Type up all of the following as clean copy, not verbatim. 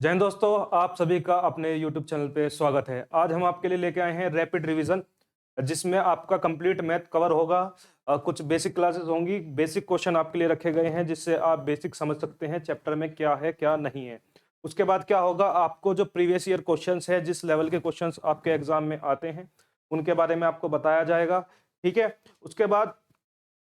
जय हिंद दोस्तों, आप सभी का अपने YouTube चैनल पे स्वागत है। आज हम आपके लिए लेके आए हैं रैपिड रिवीजन, जिसमें आपका कंप्लीट मैथ कवर होगा। कुछ बेसिक क्लासेस होंगी, बेसिक क्वेश्चन आपके लिए रखे गए हैं जिससे आप बेसिक समझ सकते हैं चैप्टर में क्या है क्या नहीं है। उसके बाद क्या होगा, आपको जो प्रीवियस ईयर क्वेश्चंस है, जिस लेवल के क्वेश्चंस आपके एग्जाम में आते हैं उनके बारे में आपको बताया जाएगा। ठीक है। उसके बाद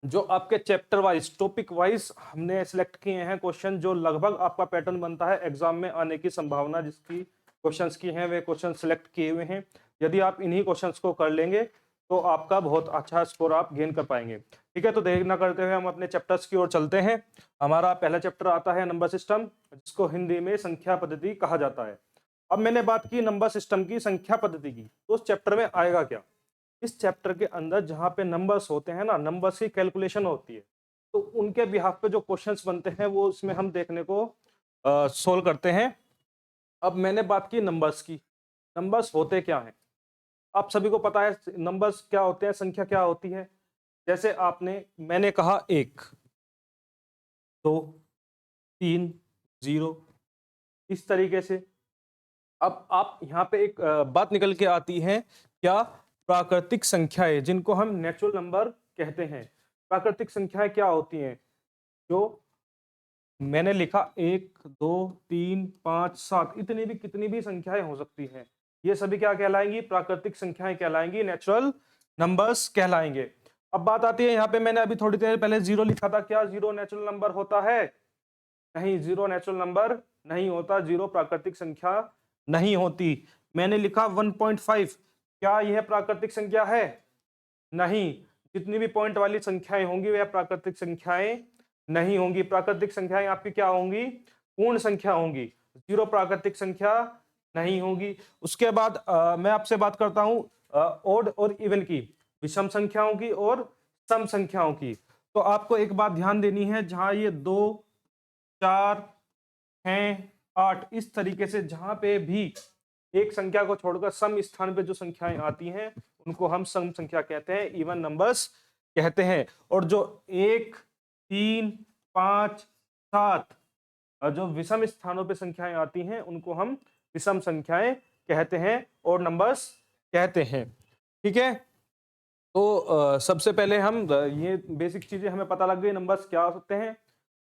जो आपके चैप्टर वाइज टॉपिक वाइज हमने सिलेक्ट किए हैं क्वेश्चन, जो लगभग आपका पैटर्न बनता है एग्जाम में आने की संभावना जिसकी क्वेश्चंस की हैं, वे क्वेश्चन सिलेक्ट किए हुए हैं। यदि आप इन्हीं क्वेश्चंस को कर लेंगे तो आपका बहुत अच्छा स्कोर आप गेन कर पाएंगे। ठीक है, तो देर ना करते हुए हम अपने चैप्टर्स की ओर चलते हैं। हमारा पहला चैप्टर आता है नंबर सिस्टम, जिसको हिंदी में संख्या पद्धति कहा जाता है। अब मैंने बात की नंबर सिस्टम की, संख्या पद्धति की, तो उस चैप्टर में आएगा क्या। इस चैप्टर के अंदर जहां पे नंबर्स होते हैं ना, नंबर्स की कैलकुलेशन होती है, तो उनके बिहाफ पे जो क्वेश्चंस बनते हैं वो इसमें हम देखने को सोल्व करते हैं। अब मैंने बात की नंबर्स की। नंबर्स होते क्या हैं, आप सभी को पता है नंबर्स क्या होते हैं, संख्या क्या होती है। जैसे मैंने कहा 1, 2, 3, 0, इस तरीके से। अब आप यहाँ पे एक बात निकल के आती है, क्या प्राकृतिक संख्याएं, जिनको हम नेचुरल नंबर कहते हैं। प्राकृतिक संख्याएं क्या होती हैं, जो मैंने लिखा 1, 2, 3, 5, 7, इतनी भी कितनी भी संख्याएं हो सकती हैं, ये सभी क्या कहलाएंगी, प्राकृतिक संख्याएं कहलाएंगी, नेचुरल नंबर्स कहलाएंगे। अब बात आती है यहाँ पे, मैंने अभी थोड़ी देर पहले जीरो लिखा था, क्या जीरो नेचुरल नंबर होता है? नहीं, जीरो नेचुरल नंबर नहीं होता, जीरो प्राकृतिक संख्या नहीं होती। मैंने लिखा 1.5, क्या यह प्राकृतिक संख्या है? नहीं, जितनी भी पॉइंट वाली संख्याएं होंगी वह प्राकृतिक संख्याएं नहीं होंगी। प्राकृतिक संख्याएं आपकी क्या होंगी, पूर्ण संख्या होंगी, जीरो प्राकृतिक संख्या नहीं होगी। उसके बाद मैं आपसे बात करता हूं ओड और इवन की, विषम संख्याओं की और सम संख्याओं की। तो आपको एक बात ध्यान देनी है, जहां ये 2, 4, 6, 8, इस तरीके से जहां पे भी एक संख्या को छोड़कर सम स्थान पे जो संख्याएं आती हैं उनको हम सम संख्या कहते हैं, इवन नंबर्स कहते हैं। और जो 1, 3, 5, 7 जो विषम स्थानों पे संख्याएं आती हैं उनको हम विषम संख्याएं कहते हैं और नंबर्स कहते हैं। ठीक है, तो सबसे पहले हम ये बेसिक चीजें हमें पता लग गई, नंबर्स क्या होते हैं।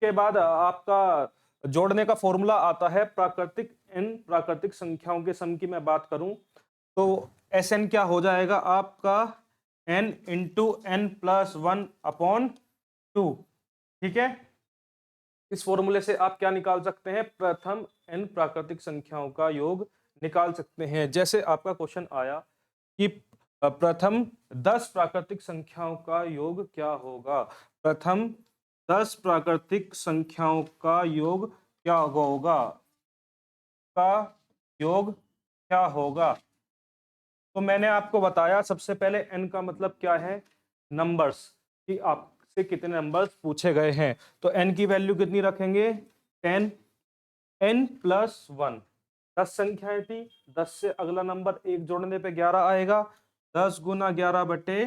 के बाद आपका जोड़ने का फॉर्मूला आता है प्राकृतिक एन प्राकृतिक संख्याओं के सम की मैं बात करूं तो एस एन क्या हो जाएगा आपका, एन इंटू एन प्लस 1/2। ठीक है, इस फॉर्मूले से आप क्या निकाल सकते हैं, प्रथम एन प्राकृतिक संख्याओं का योग निकाल सकते हैं। जैसे आपका क्वेश्चन आया कि प्रथम 10 प्राकृतिक संख्याओं का योग क्या होगा, प्रथम 10 प्राकृतिक संख्याओं का योग क्या होगा, का योग क्या होगा। तो मैंने आपको बताया सबसे पहले n का मतलब क्या है, नंबर्स, कि आपसे कितने नंबर्स पूछे गए हैं। तो n की वैल्यू कितनी रखेंगे, 10, n प्लस 1, 10 संख्याएं थी, 10 से अगला नंबर 1 जोड़ने पे 11 आएगा, 10 गुना 11 बटे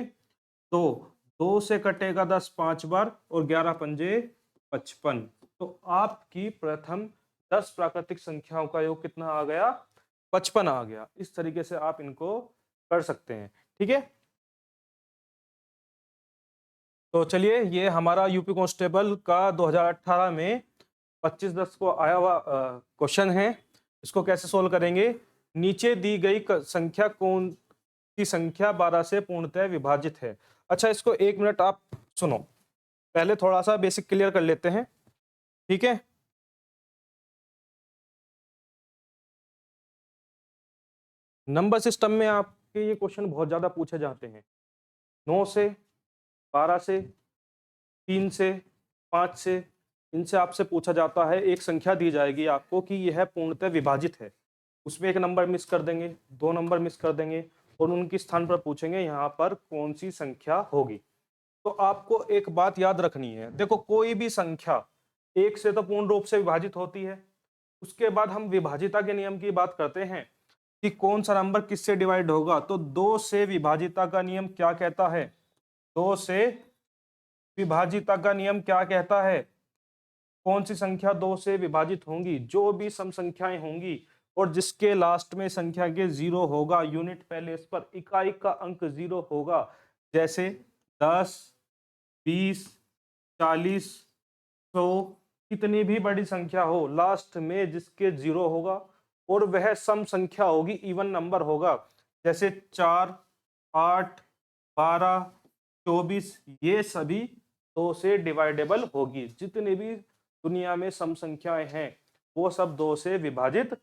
2, 2 से कटेगा 10 5 बार और 11 पंजे 55। तो आपकी प्रथम 10 प्राकृतिक संख्याओं का योग कितना आ गया, 55 आ गया। इस तरीके से आप इनको कर सकते हैं। ठीक है, तो चलिए, ये हमारा यूपी कांस्टेबल का 2018 में 25/10 को आया हुआ क्वेश्चन है। इसको कैसे सोल्व करेंगे, नीचे दी गई संख्या कौन सी संख्या 12 से पूर्णतः विभाजित है। अच्छा, इसको 1 मिनट आप सुनो, पहले थोड़ा सा बेसिक क्लियर कर लेते हैं। ठीक है, नंबर सिस्टम में आपके ये क्वेश्चन बहुत ज्यादा पूछे जाते हैं। 9 से, 12 से, 3 से, 5 से, इनसे आपसे पूछा जाता है, एक संख्या दी जाएगी आपको कि यह पूर्णतः विभाजित है, उसमें एक नंबर मिस कर देंगे, 2 नंबर मिस कर देंगे और उनकी स्थान पर पूछेंगे यहाँ पर कौन सी संख्या होगी। तो आपको एक बात याद रखनी है, देखो कोई भी संख्या 1 से तो पूर्ण रूप से विभाजित होती है। उसके बाद हम विभाजिता के नियम की बात करते हैं कि कौन सा नंबर किससे डिवाइड होगा। तो 2 से विभाजिता का नियम क्या कहता है, 2 से विभाजिता का नियम क्या कहता है, कौन सी संख्या 2 से विभाजित होंगी? जो भी सम संख्याएं होंगी और जिसके लास्ट में संख्या के 0 होगा, यूनिट प्लेस पर इकाई का अंक 0 होगा, जैसे 10, 20, 40, 100, कितनी भी बड़ी संख्या हो, लास्ट में जिसके 0 होगा और वह सम संख्या होगी, इवन नंबर होगा, जैसे 4, 8, 12, 24, ये सभी 2 से डिवाइडेबल होगी। जितनी भी दुनिया में सम संख्याएं हैं वो सब 2 से विभाजित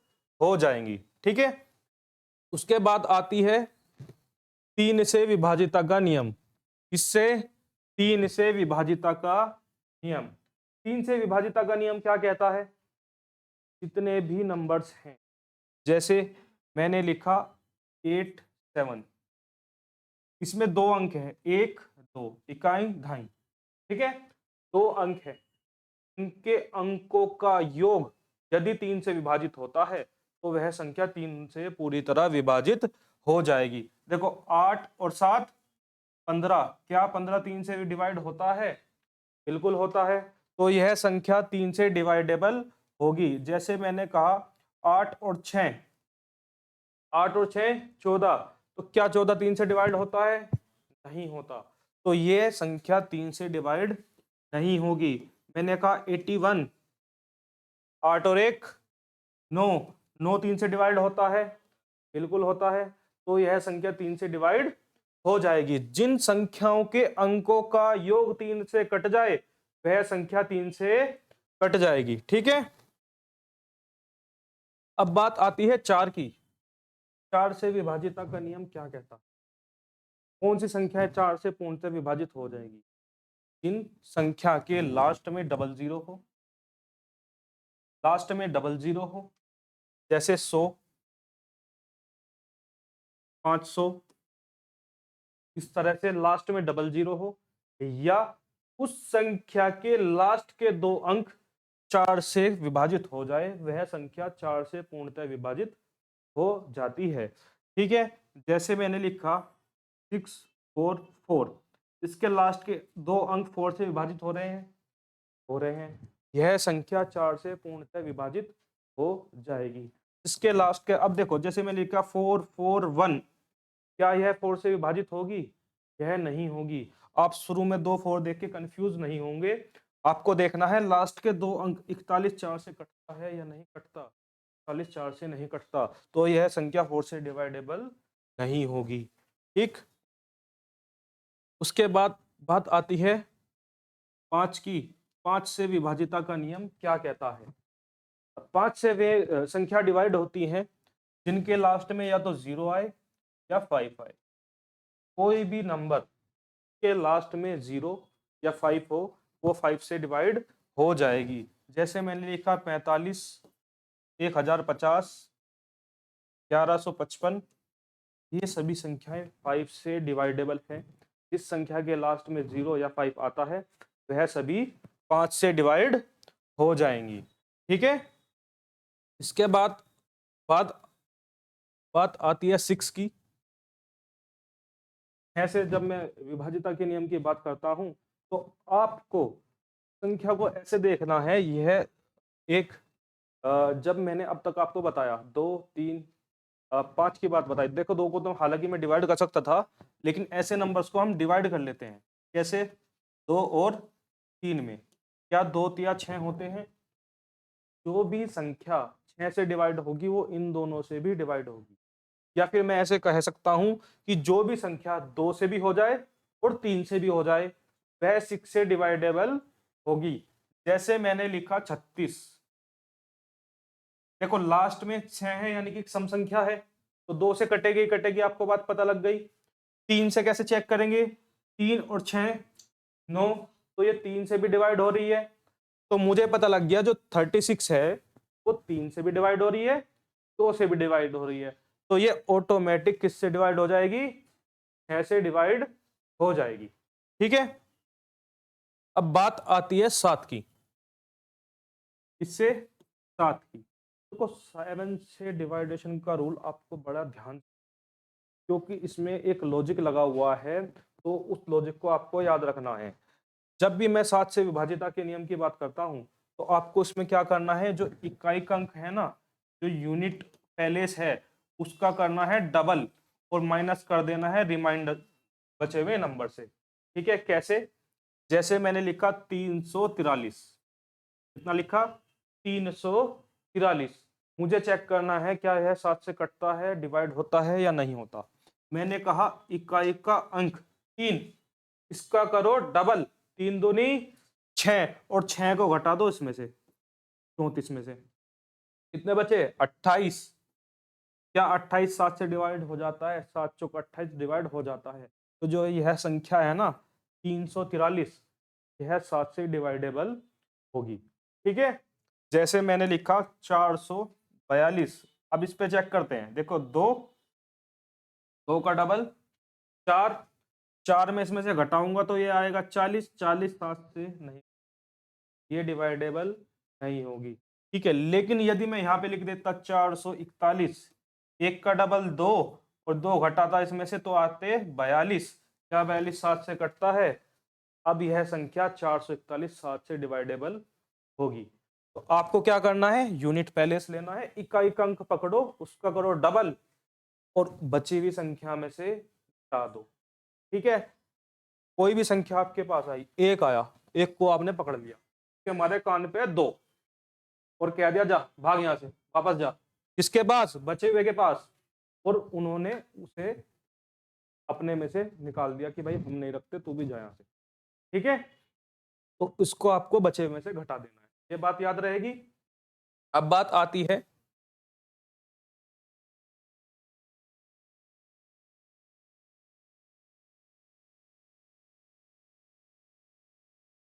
हो जाएंगी। ठीक है, उसके बाद आती है 3 से विभाजिता का नियम। इससे 3 से विभाजिता का नियम, 3 से विभाजिता का नियम क्या कहता है? जितने भी नंबर्स हैं, जैसे मैंने लिखा 8, 7, इसमें 2 अंक है, 1, 2, इकाई ढाई, ठीक है, 2 अंक है, इनके अंकों का योग यदि 3 से विभाजित होता है तो वह संख्या 3 से पूरी तरह विभाजित हो जाएगी। देखो 8 और 7 15, क्या 15 3 से डिवाइड होता है? बिल्कुल होता है। तो यह संख्या 3 से डिवाइडेबल होगी। जैसे मैंने कहा 8 और 6, 8 और 6 14, तो क्या 14 3 से डिवाइड होता है? नहीं होता। तो ये संख्या 3 से डिवाइड नहीं होगी। मैंने कहा 81, 8 और 1 9, 9 3 से डिवाइड होता है? बिल्कुल होता है। तो यह संख्या 3 से डिवाइड हो जाएगी। जिन संख्याओं के अंकों का योग 3 से कट जाए वह संख्या 3 से कट जाएगी। ठीक है, अब बात आती है 4 की। 4 से विभाजिता का नियम क्या कहता है? कौन सी संख्या 4 से पूर्णतः विभाजित हो जाएगी? जिन संख्या के लास्ट में डबल जीरो हो, लास्ट में डबल जीरो हो, जैसे 100, 500, इस तरह से लास्ट में डबल जीरो हो, या उस संख्या के लास्ट के 2 अंक 4 से विभाजित हो जाए, वह संख्या 4 से पूर्णतः विभाजित हो जाती है। ठीक है, जैसे मैंने लिखा 6, 4, 4, इसके लास्ट के 2 अंक 4 से विभाजित हो रहे हैं, हो रहे हैं, यह संख्या 4 से पूर्णतः विभाजित हो जाएगी। इसके लास्ट के, अब देखो जैसे मैंने लिखा 4, 4, 1, क्या यह 4 से विभाजित होगी? यह नहीं होगी। आप शुरू में 2 4 देख के कंफ्यूज नहीं होंगे। आपको देखना है लास्ट के 2 अंक 41 4 से कटता है या नहीं कटता। 41 4 से नहीं कटता, तो यह संख्या 4 से डिवाइडेबल नहीं होगी। ठीक, उसके बाद बात आती है 5 की। 5 से विभाजिता का नियम क्या कहता है? 5 से वे संख्या डिवाइड होती हैं जिनके लास्ट में या तो 0 आए या 5 आए। कोई भी नंबर के लास्ट में 0 या 5 हो, वो 5 से डिवाइड हो जाएगी। जैसे मैंने लिखा 45, 1050, 1155, ये सभी संख्याएं 5 से डिवाइडेबल हैं। इस संख्या के लास्ट में 0 या 5 आता है वह सभी 5 से डिवाइड हो जाएंगी। ठीक है, इसके बाद बात बात आती है 6 की। ऐसे जब मैं विभाजिता के नियम की बात करता हूं तो आपको संख्या को ऐसे देखना है। यह एक जब मैंने अब तक आपको बताया 2, 3, 5 की बात बताई, देखो 2 को तो हालांकि मैं डिवाइड कर सकता था, लेकिन ऐसे नंबर्स को हम डिवाइड कर लेते हैं। कैसे? 2 और 3 में क्या 2 या 6 होते हैं? जो भी संख्या 6 से डिवाइड होगी वो इन दोनों से भी डिवाइड होगी। या फिर मैं ऐसे कह सकता हूं कि जो भी संख्या 2 से भी हो जाए और 3 से भी हो जाए वह 6 से डिवाइडेबल होगी। जैसे मैंने लिखा 36, देखो लास्ट में 6 है यानी कि सम संख्या है, तो 2 से कटेगी कटेगी, आपको बात पता लग गई। 3 से कैसे चेक करेंगे? 3 और 6 9, तो ये 3 से भी डिवाइड हो रही है, तो मुझे पता लग गया जो 36 है वो 3 से भी डिवाइड हो रही है, 2 से भी डिवाइड हो रही है, तो ये ऑटोमेटिक किससे डिवाइड हो जाएगी? 6 से डिवाइड हो जाएगी। ठीक है, अब बात आती है 7 की। इससे 7 की, देखो 7 से डिवाइडेशन का रूल आपको बड़ा ध्यान, क्योंकि इसमें एक लॉजिक लगा हुआ है, तो उस लॉजिक को आपको याद रखना है। जब भी मैं 7 से विभाजिता के नियम की बात करता हूं तो तो आपको इसमें क्या करना है, जो इकाई का अंक है ना, जो यूनिट पैलेस है, उसका करना है डबल और माइनस कर देना है रिमाइंडर बचे हुए नंबर से। ठीक है, कैसे? जैसे मैंने लिखा 343, कितना लिखा? 343। मुझे चेक करना है क्या यह 7 से कटता है, डिवाइड होता है या नहीं होता। मैंने कहा इकाई का अंक 3, इसका करो डबल, 3 दूनी 6 और 6 को घटा दो इसमें से, 34 में से कितने बचे? 28। क्या 28 7 से डिवाइड हो जाता है? 7 चौक 28 डिवाइड हो जाता है। तो जो यह संख्या है ना 343, यह 7 से डिवाइडेबल होगी। ठीक है, जैसे मैंने लिखा 442। अब इस पे चेक करते हैं, देखो 2 का डबल 4, 4 में इसमें से घटाऊंगा तो ये आएगा 40, 40 7 से नहीं, ये डिवाइडेबल नहीं होगी। ठीक है, लेकिन यदि मैं यहाँ पे लिख देता 441, 1 का डबल 2 और 2 घटाता इसमें से तो आते 42। क्या 42 7 से कटता है? अब यह संख्या 441 7 से डिवाइडेबल होगी। तो आपको क्या करना है, यूनिट पैलेस लेना है, इकाई का अंक पकड़ो, उसका करो डबल और बची हुई संख्या में से घटा दो। ठीक है, कोई भी संख्या आपके पास आई, एक आया, एक को आपने पकड़ लिया कि हमारे कान पे 2 और कह दिया जा भाग यहां से, वापस जा, किसके पास? बचे हुए के पास। और उन्होंने उसे अपने में से निकाल दिया कि भाई हम नहीं रखते, तू भी जा यहां से। ठीक है, तो इसको आपको बचे हुए में से घटा देना है, ये बात याद रहेगी। अब बात आती है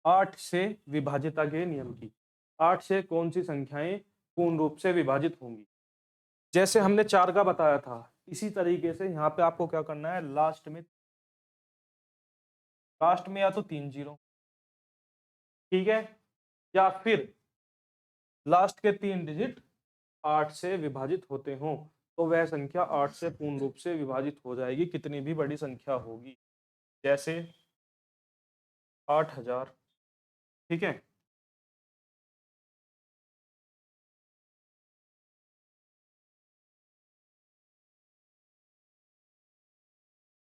8 से विभाजिता के नियम की। 8 से कौन सी संख्याएं पूर्ण रूप से विभाजित होंगी? जैसे हमने 4 का बताया था, इसी तरीके से यहाँ पे आपको क्या करना है, लास्ट में या तो 3 जीरो, ठीक है, या फिर लास्ट के 3 डिजिट 8 से विभाजित होते हों, तो वह संख्या 8 से पूर्ण रूप से विभाजित हो जाएगी, कितनी भी बड़ी संख्या होगी। जैसे 8000। ठीक है,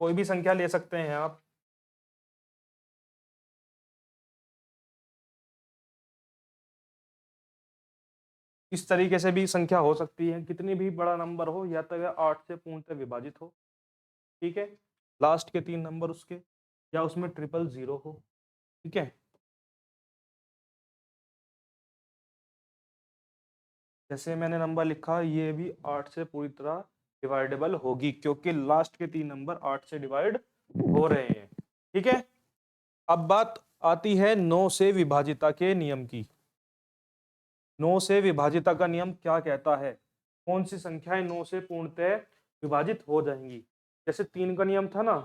कोई भी संख्या ले सकते हैं आप। इस तरीके से भी संख्या हो सकती है, कितनी भी बड़ा नंबर हो, या तो वह 8 से पूर्णतः विभाजित हो, ठीक है, लास्ट के 3 नंबर उसके, या उसमें ट्रिपल जीरो हो। ठीक है, जैसे मैंने नंबर लिखा, ये भी 8 से पूरी तरह डिवाइडेबल होगी, क्योंकि लास्ट के 3 नंबर 8 से डिवाइड हो रहे हैं। ठीक है, अब बात आती है 9 से विभाजिता के नियम की। 9 से विभाजिता का नियम क्या कहता है? कौन सी संख्याएं 9 से पूर्णतः विभाजित हो जाएंगी? जैसे 3 का नियम था ना,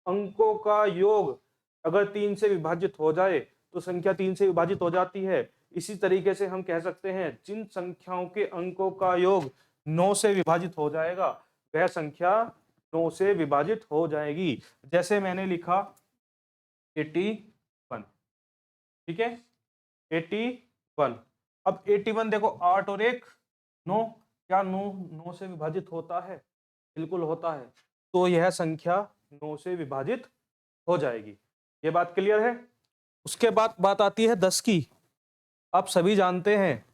अंकों का योग अगर 3 से विभाजित हो जाए तो संख्या 3 से विभाजित हो जाती है। इसी तरीके से हम कह सकते हैं जिन संख्याओं के अंकों का योग 9 से विभाजित हो जाएगा, वह संख्या 9 से विभाजित हो जाएगी। जैसे मैंने लिखा 81, ठीक है, 81। अब 81 देखो, 8 और 1 9, क्या 9 से विभाजित होता है? बिल्कुल होता है। तो यह संख्या 9 से विभाजित हो जाएगी। ये बात क्लियर है? उसके बाद बात आती है 10 की। आप सभी जानते हैं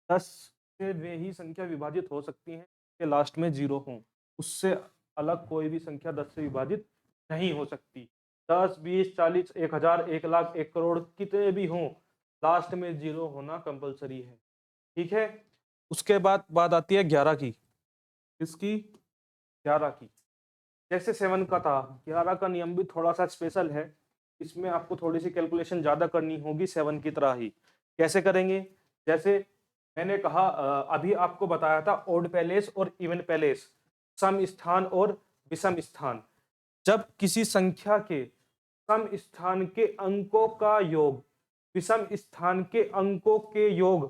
10 से वे ही संख्या विभाजित हो सकती हैं कि लास्ट में 0 हो, उससे अलग कोई भी संख्या 10 से विभाजित नहीं हो सकती। 10 20 40 1000 1 लाख 1 करोड़ कितने भी हों, लास्ट में 0 होना कंपलसरी है। ठीक है, उसके बाद बात आती है 11 की। इसकी 11 की, जैसे 7 का था, 11 का नियम भी थोड़ा सा स्पेशल है। इसमें आपको थोड़ी सी कैलकुलेशन ज्यादा करनी होगी 7 की तरह ही। कैसे करेंगे? जैसे मैंने कहा, अभी आपको बताया था ओड पैलेस और इवन पैलेस, सम स्थान और विषम स्थान। जब किसी संख्या के सम स्थान के अंकों का योग विषम स्थान के अंकों के योग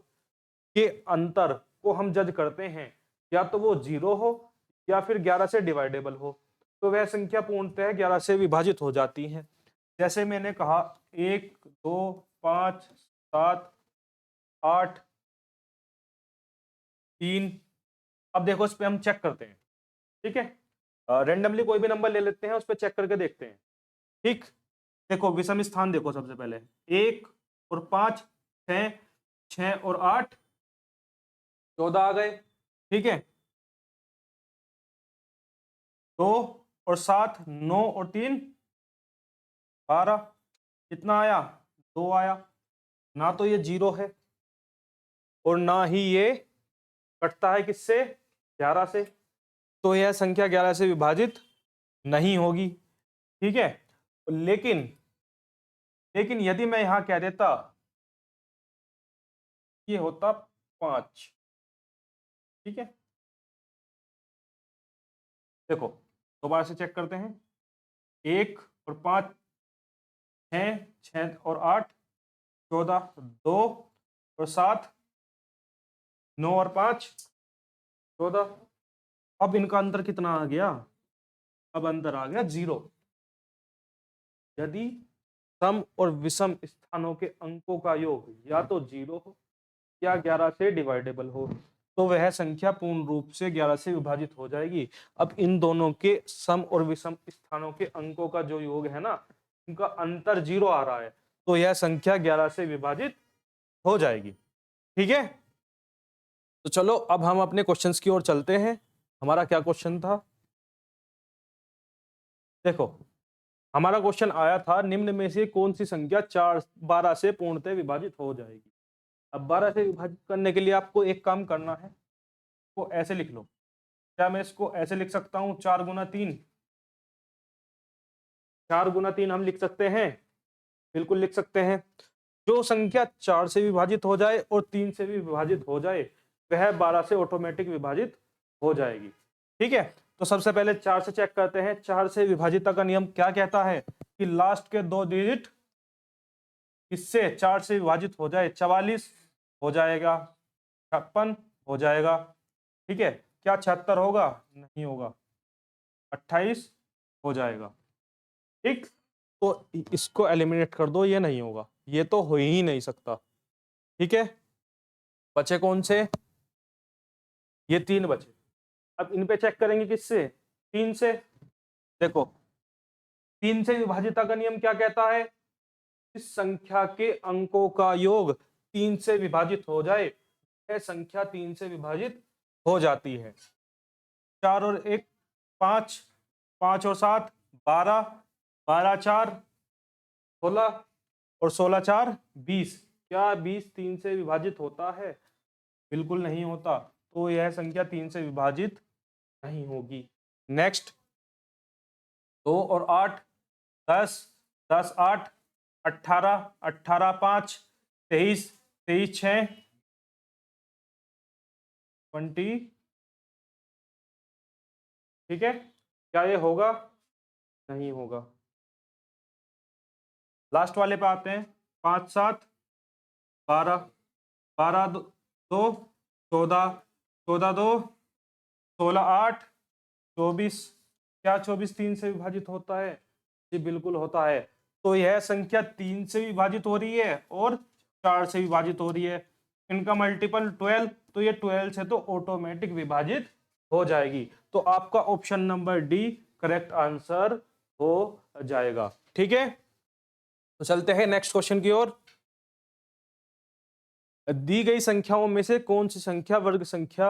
के अंतर को हम जज करते हैं, या तो वो 0 हो या फिर 11 से डिवाइडेबल हो, तो वह संख्या पूर्णतः 11 से विभाजित हो जाती है। जैसे मैंने कहा 1 2 5 7 8 3। अब देखो इस पे हम चेक करते हैं, ठीक है, रेंडमली कोई भी नंबर ले लेते हैं, उस पर चेक करके देखते हैं। ठीक, देखो विषम स्थान देखो, सबसे पहले 1 और 5 6, 6 और 8 14 आ गए, ठीक है, 2 और 7 9 और 3 12, कितना आया, 2 आया। ना तो ये 0 है और ना ही ये कटता है किससे, 11 से, तो यह संख्या 11 से विभाजित नहीं होगी, ठीक है। लेकिन लेकिन यदि मैं यहां कह देता ये होता 5, ठीक है, देखो दोबारा से चेक करते हैं, 1 और 5 6, 6 और 8 14, 2 और 7 9 और 5 14। अब इनका अंतर कितना आ गया, अब अंतर आ गया 0। यदि सम और विषम स्थानों के अंकों का योग या तो 0 हो या 11 से डिवाइडेबल हो, तो वह संख्या पूर्ण रूप से 11 से विभाजित हो जाएगी। अब इन दोनों के सम और विषम स्थानों के अंकों का जो योग है ना, उनका अंतर 0 आ रहा है, तो यह संख्या 11 से विभाजित हो जाएगी, ठीक है। तो चलो अब हम अपने क्वेश्चंस की ओर चलते हैं। हमारा क्या क्वेश्चन था, देखो हमारा क्वेश्चन आया था, निम्न में से कौन सी संख्या 12 से पूर्णतः विभाजित हो जाएगी। अब 12 से विभाजित करने के लिए आपको एक काम करना है, को ऐसे लिख लो। क्या मैं इसको ऐसे लिख सकता हूं, 4 गुना 3, 4 गुना 3 हम लिख सकते हैं, बिल्कुल लिख सकते हैं। जो संख्या 4 से विभाजित हो जाए और 3 से भी विभाजित हो जाए, वह 12 से ऑटोमेटिक विभाजित हो जाएगी, ठीक है। तो सबसे पहले 4 से चेक करते हैं। 4 से विभाजिता का नियम क्या कहता है कि लास्ट के 2 डिजिट इससे 4 से विभाजित हो जाए, 44 हो जाएगा, 56 हो जाएगा, ठीक है। क्या 76 होगा, नहीं होगा, 28 हो जाएगा, ठीक। तो इसको एलिमिनेट कर दो, ये नहीं होगा, ये तो हो ही नहीं सकता, ठीक है। बचे कौन से, ये 3 बचे। अब इन पे चेक करेंगे किससे, 3 से। देखो 3 से विभाजिता का नियम क्या कहता है, इस संख्या के अंकों का योग 3 से विभाजित हो जाए, यह संख्या 3 से विभाजित हो जाती है। 4 और 1 5, 5 और 7 12, 12 4 16 और 16 4 20। क्या 20 3 से विभाजित होता है, बिल्कुल नहीं होता, तो यह संख्या 3 से विभाजित नहीं होगी। नेक्स्ट 2 और 8 10, 10 8 18, 18 5 23, 23 6 20, ठीक है। क्या ये होगा, नहीं होगा। लास्ट वाले पे आते हैं, 5 7 12, 12 2 14, 14 2 16 8 24। क्या 24 3 से विभाजित होता है, जी बिल्कुल होता है। तो यह संख्या 3 से विभाजित हो रही है और 4 से विभाजित हो रही है, इनका मल्टीपल 12, तो ये 12 से तो ऑटोमेटिक विभाजित हो जाएगी। तो आपका option number D correct answer हो जाएगा, ठीक है। तो चलते हैं नेक्स्ट क्वेश्चन की ओर। दी गई संख्याओं में से कौन सी संख्या वर्ग संख्या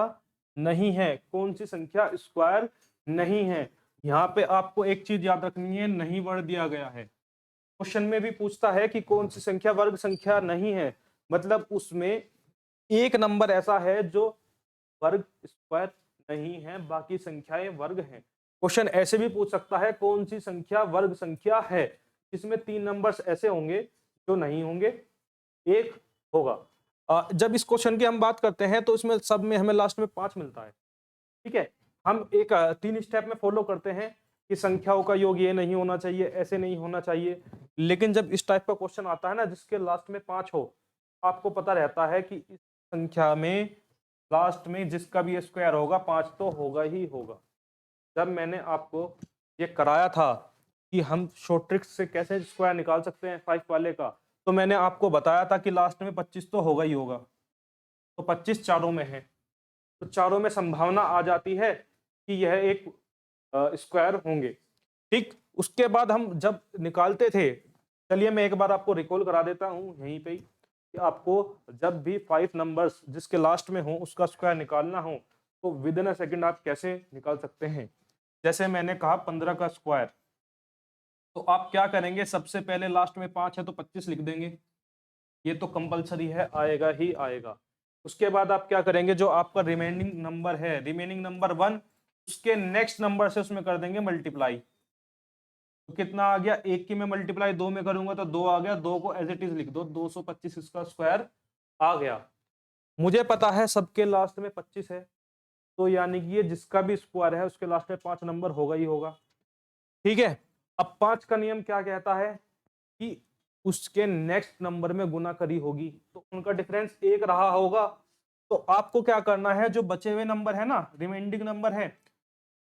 नहीं है, कौन सी संख्या स्क्वायर नहीं है। यहाँ पे आपको एक चीज याद रखनी है, नहीं वर्ड दिया गया है। क्वेश्चन में भी पूछता है कि कौन सी संख्या वर्ग संख्या नहीं है, मतलब उसमें एक नंबर ऐसा है जो वर्ग स्क्वायर नहीं है, बाकी संख्याएं वर्ग हैं। क्वेश्चन ऐसे भी पूछ सकता है कौन सी संख्या वर्ग संख्या है, इसमें 3 नंबर्स ऐसे होंगे जो नहीं होंगे, एक होगा। जब इस क्वेश्चन की हम बात करते हैं तो इसमें सब में हमें लास्ट में 5 मिलता है, ठीक है। हम एक 3 स्टेप में फॉलो करते हैं कि संख्याओं का योग ये नहीं होना चाहिए, ऐसे नहीं होना चाहिए। लेकिन जब इस टाइप का क्वेश्चन आता है ना जिसके लास्ट में 5 हो, आपको पता रहता है कि इस संख्या में लास्ट में जिसका भी स्क्वायर होगा 5 तो होगा ही होगा। जब मैंने आपको ये कराया था कि हम शॉर्ट ट्रिक्स से कैसे स्क्वायर निकाल सकते हैं 5 वाले का, तो मैंने आपको बताया था कि लास्ट में 25 तो होगा ही होगा, तो 25 चारों में है, तो चारों में संभावना आ जाती है कि यह एक स्क्वायर होंगे। ठीक, उसके बाद हम जब निकालते थे, चलिए मैं एक बार आपको रिकॉल करा देता हूं यहीं पे ही, कि आपको जब भी 5 नंबर्स जिसके लास्ट में हो उसका स्क्वायर निकालना हो तो विद इन अ सेकेंड आप कैसे निकाल सकते हैं। जैसे मैंने कहा 15 का स्क्वायर, तो आप क्या करेंगे, सबसे पहले लास्ट में 5 है तो 25 लिख देंगे, ये तो कंपलसरी है, आएगा ही आएगा। उसके बाद आप क्या करेंगे, जो आपका रिमेनिंग नंबर है, रिमेनिंग नंबर 1, उसके नेक्स्ट नंबर से उसमें कर देंगे मल्टीप्लाई। तो कितना आ गया, एक की मैं मल्टीप्लाई 2 में करूंगा तो 2 आ गया, 2 को एज इट इज लिख दो, 225 इसका स्क्वायर आ गया। मुझे पता है सबके लास्ट में 25 है, तो यानी कि ये जिसका भी स्क्वायर है उसके लास्ट में 5 नंबर होगा ही होगा। ठीक है, अब 5 का नियम क्या कहता है कि उसके नेक्स्ट नंबर में गुना करी होगी, तो उनका डिफरेंस 1 रहा होगा। तो आपको क्या करना है, जो बचे हुए नंबर है ना, रिमेंडिंग नंबर है,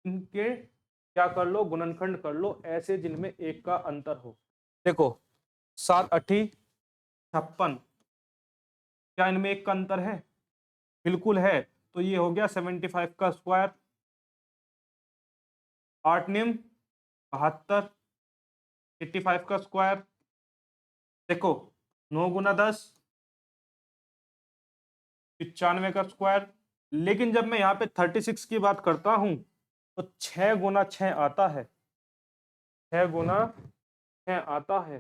इनके क्या कर लो, गुणनखंड कर लो ऐसे जिनमें 1 का अंतर हो। देखो 7 8 56, क्या इनमें 1 का अंतर है? बिल्कुल है, तो ये हो गया 75 का स्क्वायर। 8 निम 72, 85 का स्क्वायर। देखो 9 गुना 10 95 का स्क्वायर। लेकिन जब मैं यहाँ पे 36 की बात करता हूं तो 6 गुना 6 आता है, 6 गुना 6 आता है,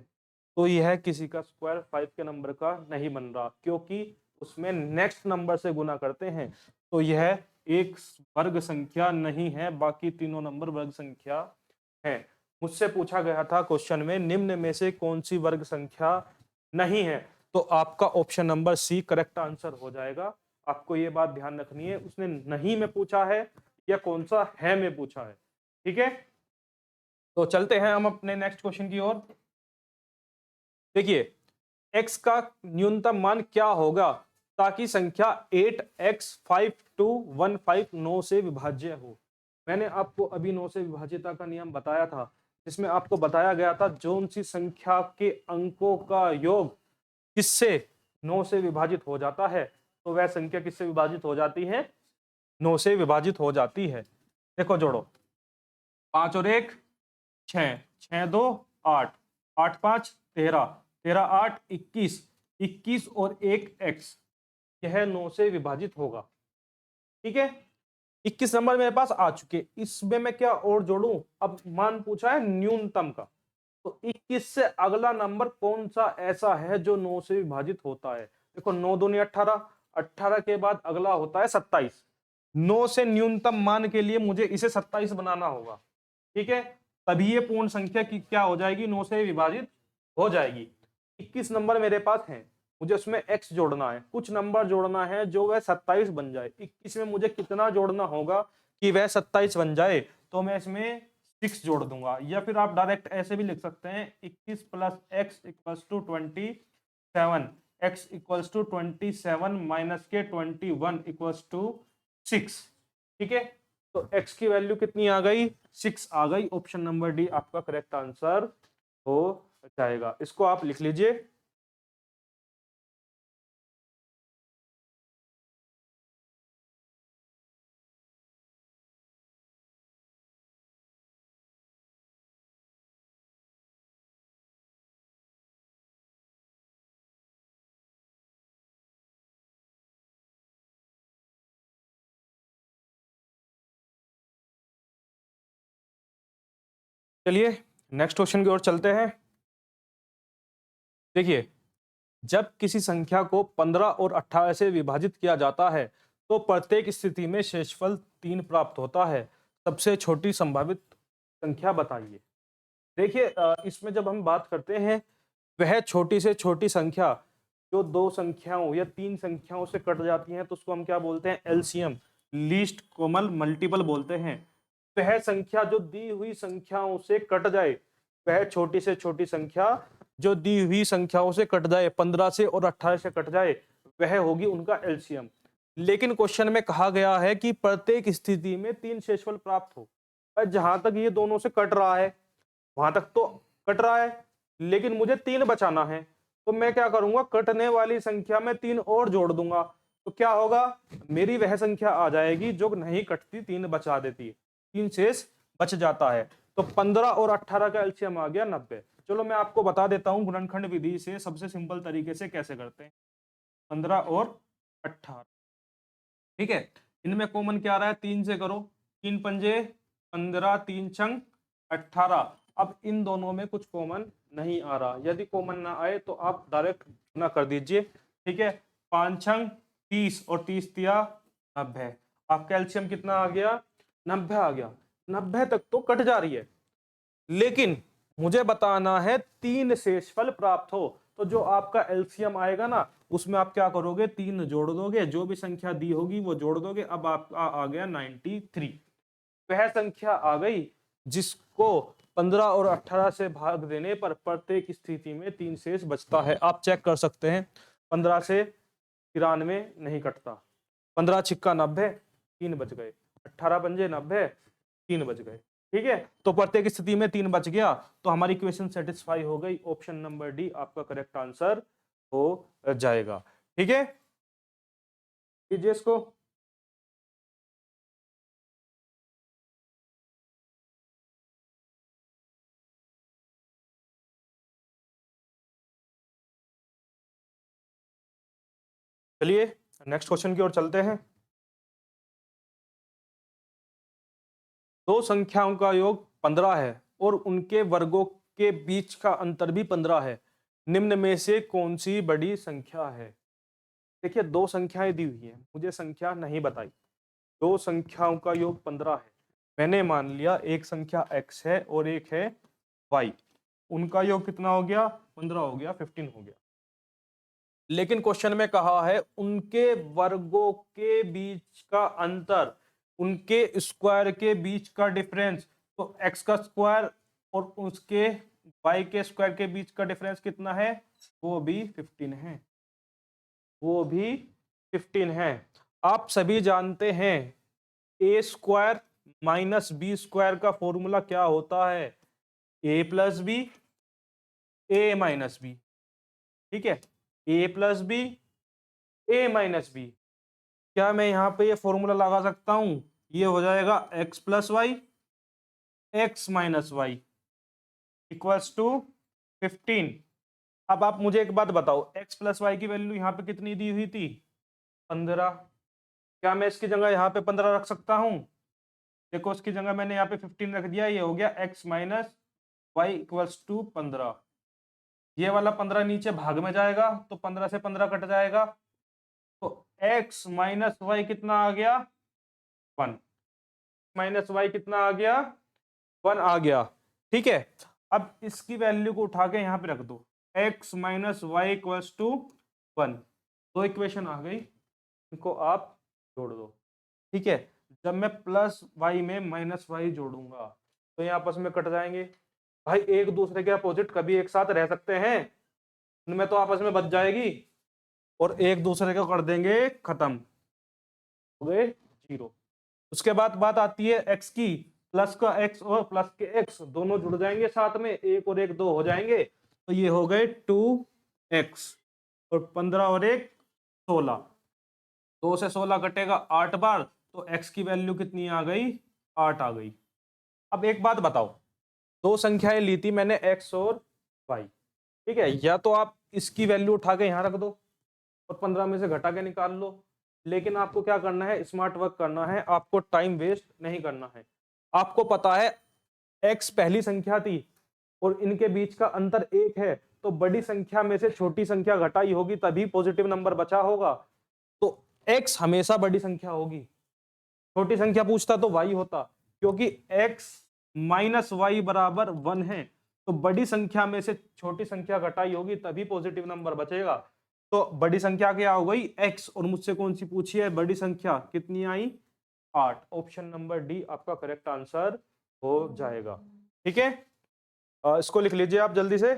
तो यह किसी का स्क्वायर 5 के नंबर का नहीं बन रहा, क्योंकि उसमें नेक्स्ट नंबर से गुना करते हैं, तो यह एक वर्ग संख्या नहीं है, बाकी तीनों नंबर वर्ग संख्या है। मुझसे पूछा गया था क्वेश्चन में, निम्न में से कौन सी वर्ग संख्या नहीं है, तो आपका option number C correct answer हो जाएगा। आपको ये बात ध्यान रखनी है, उसने नहीं में पूछा है या कौन सा है में पूछा है। ठीक है, तो चलते हैं हम अपने नेक्स्ट क्वेश्चन की ओर। देखिए x का न्यूनतम मान क्या होगा ताकि संख्या 8x 5215 9 से विभाज्य हो। मैंने आपको अभी 9 से विभाज्यता का नियम बताया था, जिसमें आपको बताया गया था जो सी संख्या के अंकों का योग किससे 9 से विभाजित हो जाता है, तो वह संख्या किससे विभाजित हो जाती है, 9 से विभाजित हो जाती है। देखो जोड़ो, 5 और 1 6, 6 2 8, 8 5 13, 13 8 21, 21 और 1 x, यह 9 से विभाजित होगा। ठीक है, 21 नंबर मेरे पास आ चुके, इसमें मैं क्या और जोड़ूं, अब मान पूछा है न्यूनतम का, तो 21 से अगला नंबर कौन सा ऐसा है जो 9 से विभाजित होता है। देखो 9 दूनी 18, 18 के बाद अगला होता है 27, 9 से न्यूनतम मान के लिए मुझे इसे 27 बनाना होगा। ठीक है, तभी ये पूर्ण संख्या की क्या हो जाएगी, 9 से विभाजित हो जाएगी। 21 नंबर मेरे पास है, मुझे उसमें x जोड़ना है, कुछ नंबर जोड़ना है जो वह 27 बन जाए। 21 में मुझे कितना जोड़ना होगा कि वह 27 बन जाए, तो मैं इसमें 6 जोड़ दूंगा, या फिर आप डायरेक्ट ऐसे भी लिख सकते हैं 21 plus x equals to 27, x equals to 27 minus के 21 इक्वल्स टू 6। ठीक है, तो x की वैल्यू कितनी आ गई, 6 आ गई। ऑप्शन नंबर डी आपका करेक्ट आंसर हो जाएगा, इसको आप लिख लीजिए। चलिए नेक्स्ट क्वेश्चन की ओर चलते हैं। देखिए जब किसी संख्या को 15 और 18 से विभाजित किया जाता है तो प्रत्येक स्थिति में शेषफल 3 प्राप्त होता है, सबसे छोटी संभावित संख्या बताइए। देखिए इसमें जब हम बात करते हैं, वह छोटी से छोटी संख्या जो 2 संख्याओं या 3 संख्याओं से कट जाती हैं तो उसको हम क्या बोलते हैं, एलसीएम, लीस्ट कॉमन मल्टीपल बोलते हैं। वह संख्या जो दी हुई संख्याओं से कट जाए, वह छोटी से छोटी संख्या जो दी हुई संख्याओं से कट जाए, 15 से और 18 से कट जाए, वह होगी उनका एलसीएम। लेकिन क्वेश्चन में कहा गया है कि प्रत्येक स्थिति में 3 शेषफल प्राप्त हो। जहां तक ये दोनों से कट रहा है वहां तक तो कट रहा है, लेकिन मुझे 3 बचाना है, तो मैं क्या करूंगा, कटने वाली संख्या में 3 और जोड़ दूंगा, तो क्या होगा, मेरी वह संख्या आ जाएगी जो नहीं कटती, 3 बचा देती है, 3 शेष बच जाता है। तो 15 और 18 का एलसीएम आ गया 90। चलो मैं आपको बता देता हूं गुणनखंड विधि से सबसे सिंपल तरीके से कैसे करते हैं। 15 और 18, ठीक है, इनमें कॉमन क्या आ रहा है, 3 से करो, 3 पंजे 15, 3 छंग 18। अब इन दोनों में कुछ कॉमन नहीं आ रहा, यदि कॉमन ना आए तो आप डायरेक्ट गुना कर दीजिए, ठीक है। 5 छंग 30 और 30 तिया 90। आपका एलसीएम कितना आ गया, 90 आ गया। 90 तक तो कट जा रही है, लेकिन मुझे बताना है 3 शेषफल प्राप्त हो, तो जो आपका एलसीएम आएगा ना, उसमें आप क्या करोगे, 3 जोड़ दोगे, जो भी संख्या दी होगी वो जोड़ दोगे। अब आपका आ गया 93। वह संख्या आ गई जिसको 15 और 18 से भाग देने पर प्रत्येक स्थिति में 3 शेष बचता है। आप चेक कर सकते हैं, 15 से 93 नहीं कटता, 15 छिक्का 90, 3 बच गए, 18 पंजे 90, 3 बच गए, ठीक है। तो प्रत्येक स्थिति में 3 बच गया, तो हमारी इक्वेशन सेटिस्फाई हो गई। ऑप्शन नंबर डी आपका करेक्ट आंसर हो जाएगा, ठीक है। लीजिए इसको। चलिए नेक्स्ट क्वेश्चन की ओर चलते हैं। दो संख्याओं का योग 15 है और उनके वर्गों के बीच का अंतर भी 15 है, निम्न में से कौन सी बड़ी संख्या है। देखिए दो संख्याएं दी हुई है, मुझे संख्या नहीं बताई, दो संख्याओं का योग 15 है, मैंने मान लिया एक संख्या x है और एक है y, उनका योग कितना हो गया, 15 हो गया, 15 हो गया। लेकिन क्वेश्चन में कहा है उनके वर्गों के बीच का अंतर, उनके स्क्वायर के बीच का डिफरेंस, तो x का स्क्वायर और उसके y के स्क्वायर के बीच का डिफरेंस कितना है, वो भी 15 है, वो भी 15 है। आप सभी जानते हैं ए स्क्वायर माइनस बी स्क्वायर का फॉर्मूला क्या होता है, ए plus b, a minus B, ठीक है, ए plus b, a minus B. क्या मैं यहां पे ये फॉर्मूला लगा सकता हूं, ये हो जाएगा x plus y, x minus y equals to 15। अब आप मुझे एक बात बताओ, एक्स प्लस वाई की वैल्यू यहाँ पे कितनी दी हुई थी, 15। क्या मैं इसकी जगह यहाँ पे 15 रख सकता हूँ, देखो इसकी जगह मैंने यहाँ पे 15 रख दिया, ये हो गया x minus y equals to 15। ये वाला 15 नीचे भाग में जाएगा तो 15 से 15 कट जाएगा, तो x माइनस वाई कितना आ गया, 1, माइनस वाई कितना आ गया, 1 आ गया, ठीक है। अब इसकी वैल्यू को उठा के यहां पे रख दो, x minus y equals to 1, दो इक्वेशन आ गई, इनको आप जोड़ दो, ठीक है। जब मैं प्लस वाई में माइनस वाई जोड़ूंगा तो ये आपस में कट जाएंगे, भाई एक दूसरे के अपोजिट कभी एक साथ रह सकते हैं, इनमें तो आपस में बच जाएगी, और एक दूसरे को कर देंगे खत्म, हो गए 0। उसके बाद बात आती है x की, प्लस का x और प्लस के x दोनों जुड़ जाएंगे साथ में, एक और एक दो हो जाएंगे, तो ये हो गए 2x, और 15 और एक 16, 2 से 16 कटेगा 8 बार, तो x की वैल्यू कितनी आ गई, 8 आ गई। अब एक बात बताओ, दो संख्याएं ली थी मैंने x और y, ठीक है, या तो आप इसकी वैल्यू उठा के यहां रख दो और 15 में से घटा के निकाल लो, लेकिन आपको क्या करना है, स्मार्ट वर्क करना है, आपको टाइम वेस्ट नहीं करना है। आपको पता है x पहली संख्या थी और इनके बीच का अंतर 1 है, तो बड़ी संख्या में से छोटी संख्या घटाई होगी तभी पॉजिटिव नंबर बचा होगा, तो x हमेशा बड़ी संख्या होगी, छोटी संख्या पूछता तो y होता, क्योंकि x माइनस वाई बराबर 1 है, तो बड़ी संख्या में से छोटी संख्या घटाई होगी तभी पॉजिटिव नंबर बचेगा। तो बड़ी संख्या क्या हो गई, x, और मुझसे कौन सी पूछी है, बड़ी संख्या कितनी आई, 8। ऑप्शन नंबर डी आपका करेक्ट आंसर हो जाएगा, ठीक है। इसको लिख लीजिए आप जल्दी से।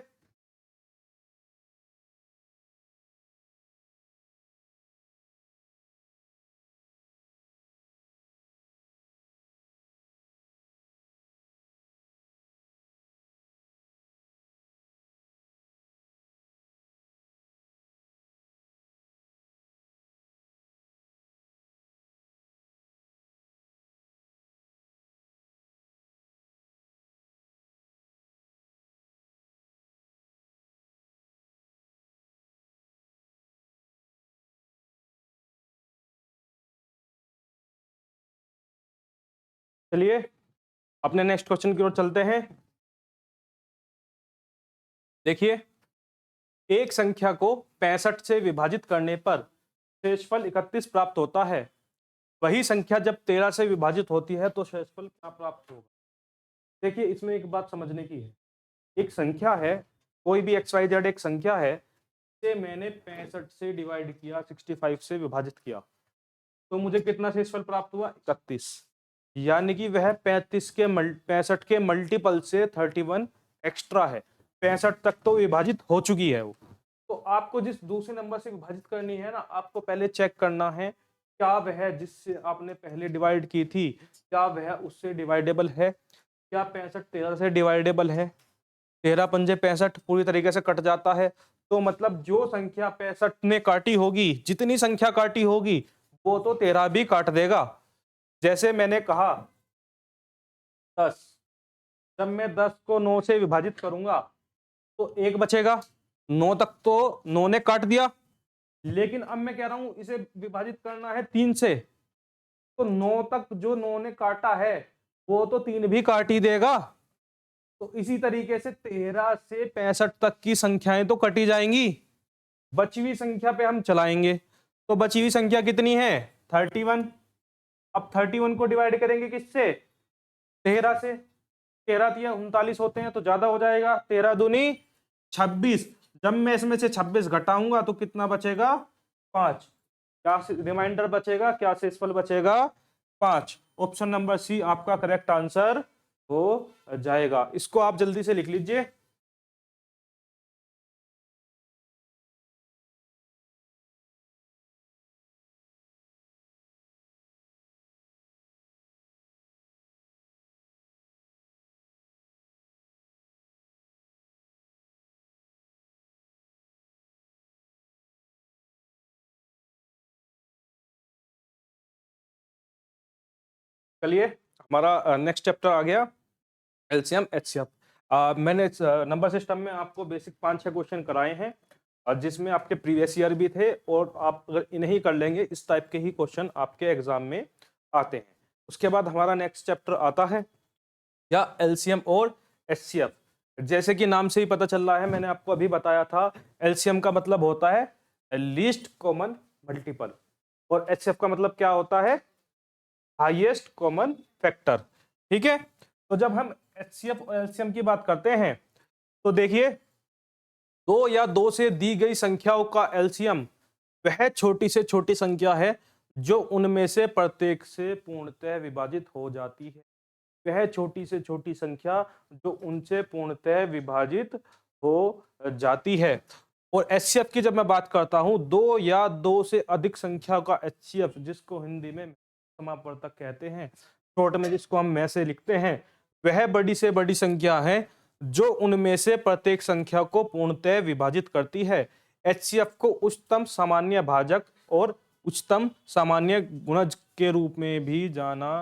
चलिए अपने नेक्स्ट क्वेश्चन की ओर चलते हैं। देखिए, एक संख्या को 65 से विभाजित करने पर शेषफल 31 प्राप्त होता है। वही संख्या जब 13 से विभाजित होती है तो शेषफल क्या प्राप्त होगा? देखिए, इसमें एक बात समझने की है। एक संख्या है, कोई भी XYZ एक संख्या है, इसे मैंने 65 से डिवाइड किया, 65 से विभाजित किया, तो मुझे कितना शेषफल प्राप्त हुआ? 31। यानी कि वह 65 के मल्टीपल से 31 एक्स्ट्रा है। 65 तक तो विभाजित हो चुकी है वो। तो आपको जिस दूसरे नंबर से विभाजित करनी है ना, आपको पहले चेक करना है क्या वह जिससे आपने पहले डिवाइड की थी, क्या वह उससे डिवाइडेबल है? क्या 65 13 से डिवाइडेबल है? 13 पंजे 65 पूरी तरीके से कट जाता है। तो मतलब जो संख्या 65 ने काटी होगी, जितनी संख्या काटी होगी, वो तो 13 भी काट देगा। जैसे मैंने कहा 10, जब मैं 10 को 9 से विभाजित करूंगा तो 1 बचेगा। 9 तक तो 9 ने काट दिया, लेकिन अब मैं कह रहा हूं इसे विभाजित करना है 3 से, तो 9 तक जो 9 ने काटा है वो तो 3 भी काट ही देगा। तो इसी तरीके से 13 से 65 तक की संख्याएं तो कटी जाएंगी, बची हुई संख्या पे हम चलाएंगे। तो बची हुई संख्या कितनी है? 31। अब 31 को डिवाइड करेंगे किससे? 13 से। 13 तिया 39 होते हैं तो ज्यादा हो जाएगा, 13 दूनी 26। जब मैं इसमें से 26 घटाऊंगा तो कितना बचेगा? 5। क्या रिमाइंडर बचेगा, क्या शेषफल बचेगा? 5। ऑप्शन नंबर सी आपका करेक्ट आंसर हो जाएगा। इसको आप जल्दी से लिख लीजिए। चलिए, हमारा नेक्स्ट चैप्टर आ गया, एलसीएम एचसीएफ। मैंने नंबर सिस्टम में आपको बेसिक 5-6 क्वेश्चन कराए हैं, जिसमें आपके प्रीवियस ईयर भी थे, और आप अगर इन्हें ही कर लेंगे, इस टाइप के ही क्वेश्चन आपके एग्जाम में आते हैं। उसके बाद हमारा नेक्स्ट चैप्टर आता है या एलसीएम और एचसीएफ। जैसे कि नाम से ही पता चल रहा है, मैंने आपको अभी बताया था, एलसीएम का मतलब होता है लीस्ट कॉमन मल्टीपल, और एचसीएफ का मतलब क्या होता है? Highest common factor. ठीक है, तो जब हम एचसीएफ और एलसीएम की बात करते हैं तो देखिए, दो या दो से दी गई संख्याओं का एलसीएम वह छोटी से छोटी संख्या है जो उनमें से प्रत्येक से पूर्णतः विभाजित हो जाती है। वह छोटी से छोटी संख्या जो उनसे पूर्णतः विभाजित हो जाती है। और एचसीएफ की जब मैं बात करता हूं, दो या दो से अधिक संख्या का एचसीएफ, जिसको हिंदी में समापवर्तक कहते हैं, शॉर्ट में जिसको हम में से लिखते हैं, वह बड़ी से बड़ी संख्या है जो उनमें से प्रत्येक संख्या को पूर्णतः विभाजित करती है। एचसीएफ को उच्चतम सामान्य भाजक और उच्चतम सामान्य गुणज के रूप में भी जाना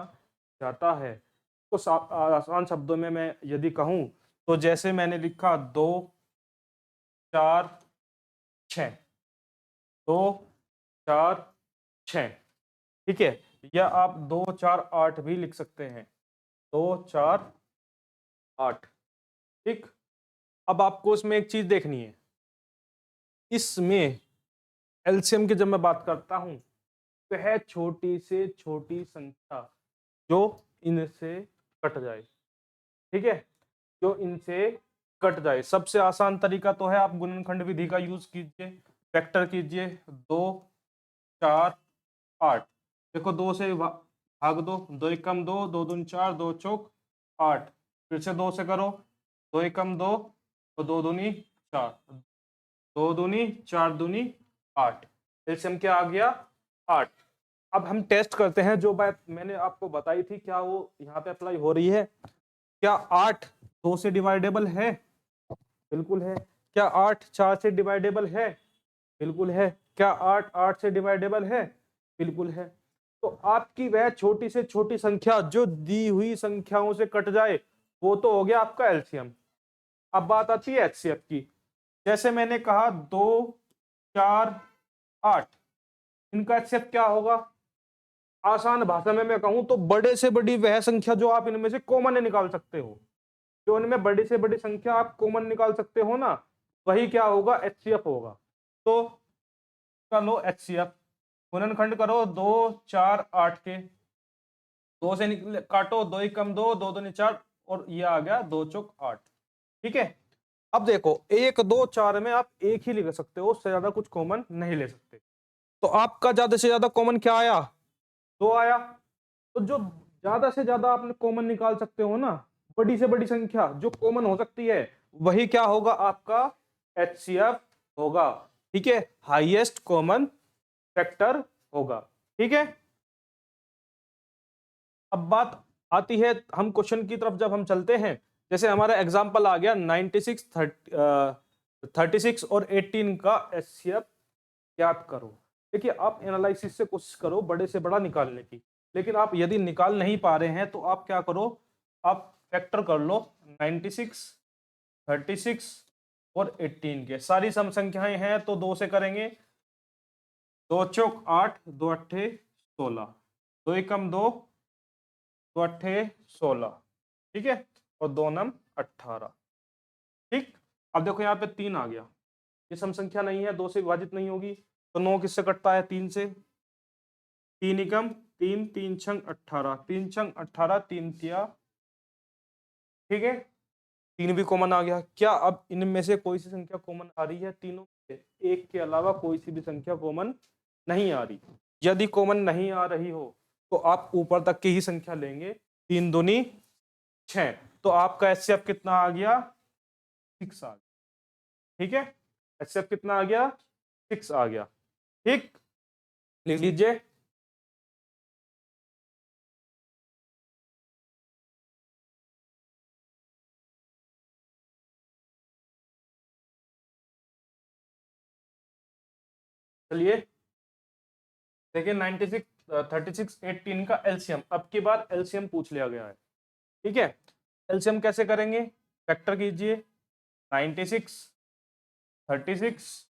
जाता है। तो आसान शब्दों में मैं यदि कहूं तो जैसे मैंने लिखा 2 4 6, 2 4 6, ठीक है, या आप 2 4 8 भी लिख सकते हैं, 2 4 8। ठीक, अब आपको इसमें एक चीज देखनी है, इसमें एलसीएम की जब मैं बात करता हूं, वह छोटी से छोटी संख्या जो इनसे कट जाए, ठीक है, जो इनसे कट जाए। सबसे आसान तरीका तो है आप गुणनखंड विधि का यूज कीजिए, फैक्टर कीजिए। 2 4 8, देखो 2 से भाग दो, 2 एकम 2, 2 दूनी 4, 2 चौक 8, फिर से 2 से करो, 2 एकम 2, तो 2 दूनी 4, 2 दूनी 4 दूनी 8, एलसीएम क्या आ गया? 8। अब हम टेस्ट करते हैं, जो बात मैंने आपको बताई थी क्या वो यहाँ पे अप्लाई हो रही है? क्या 8 2 से डिवाइडेबल है? बिल्कुल है। क्या 8 4 से डिवाइडेबल है? बिल्कुल है। क्या 8 8 से डिवाइडेबल है? बिल्कुल है। तो आपकी वह छोटी से छोटी संख्या जो दी हुई संख्याओं से कट जाए, वो तो हो गया आपका एलसीएम। अब बात आती है एचसीएफ की। जैसे मैंने कहा 2 4 8, इनका एचसीएफ क्या होगा? आसान भाषा में मैं कहूं तो बड़े से बड़ी वह संख्या जो आप इनमें से कॉमन निकाल सकते हो, जो इनमें बड़ी से बड़ी संख्या आप कॉमन निकाल सकते हो ना, वही क्या होगा, एचसीएफ होगा। तो चलो एचसीएफ गुणनखंड करो 2 4 8 के, 2 से निकले काटो, 2 ही कम 2, 2 दूनी 4, और ये आ गया 2 चौक 8। ठीक है, अब देखो 1 2 4 में आप एक ही लिख सकते हो, उससे ज्यादा कुछ कॉमन नहीं ले सकते। तो आपका ज्यादा से ज्यादा कॉमन क्या आया, 2 आया। तो जो ज्यादा से ज्यादा आपने कॉमन निकाल सकते हो ना, बड़ी से बड़ी संख्या जो कॉमन हो सकती है, वही क्या होगा, आपका एचसीएफ होगा। ठीक है, हाईएस्ट कॉमन फैक्टर होगा। ठीक है, अब बात आती है, हम क्वेश्चन की तरफ जब हम चलते हैं, जैसे हमारा एग्जांपल आ गया 96 36 और 18 का एचसीएफ ज्ञात करो। देखिए, आप एनालिसिस से कोशिश करो बड़े से बड़ा निकालने की, लेकिन आप यदि निकाल नहीं पा रहे हैं तो आप क्या करो, आप फैक्टर कर लो 96 36 और 18 के। सारी सम संख्याएं हैं तो 2 से करेंगे, 2 चौक 8, 2 अट्ठे 16, 2 एकम 2, 2 अट्ठे 16। ठीक है, और 2 नम 18। ठीक, अब देखो यहाँ पे 3 आ गया, ये सम संख्या नहीं है, 2 से विभाजित नहीं होगी, तो 9 किससे कटता है, 3 से, 3 एकम 3, 3 छंग 18, 3 छंग 18, 3 तिया। ठीक है, 3 भी कॉमन आ गया। क्या अब इनमें से कोई सी संख्या कॉमन आ रही है, तीनों से एक के अलावा कोई सी भी संख्या कॉमन नहीं आ रही। यदि कॉमन नहीं आ रही हो तो आप ऊपर तक की ही संख्या लेंगे, 3 दूनी 6, तो आपका एचसीएफ कितना आ गया, 6 आ गया। ठीक है, एचसीएफ कितना आ गया, 6 आ गया। ठीक, लिख लीजिए। चलिए देखिए 96 36 18 का एलसीएम, अब की बार एलसीएम पूछ लिया गया है। ठीक है, एलसीएम कैसे करेंगे, फैक्टर कीजिए 96 36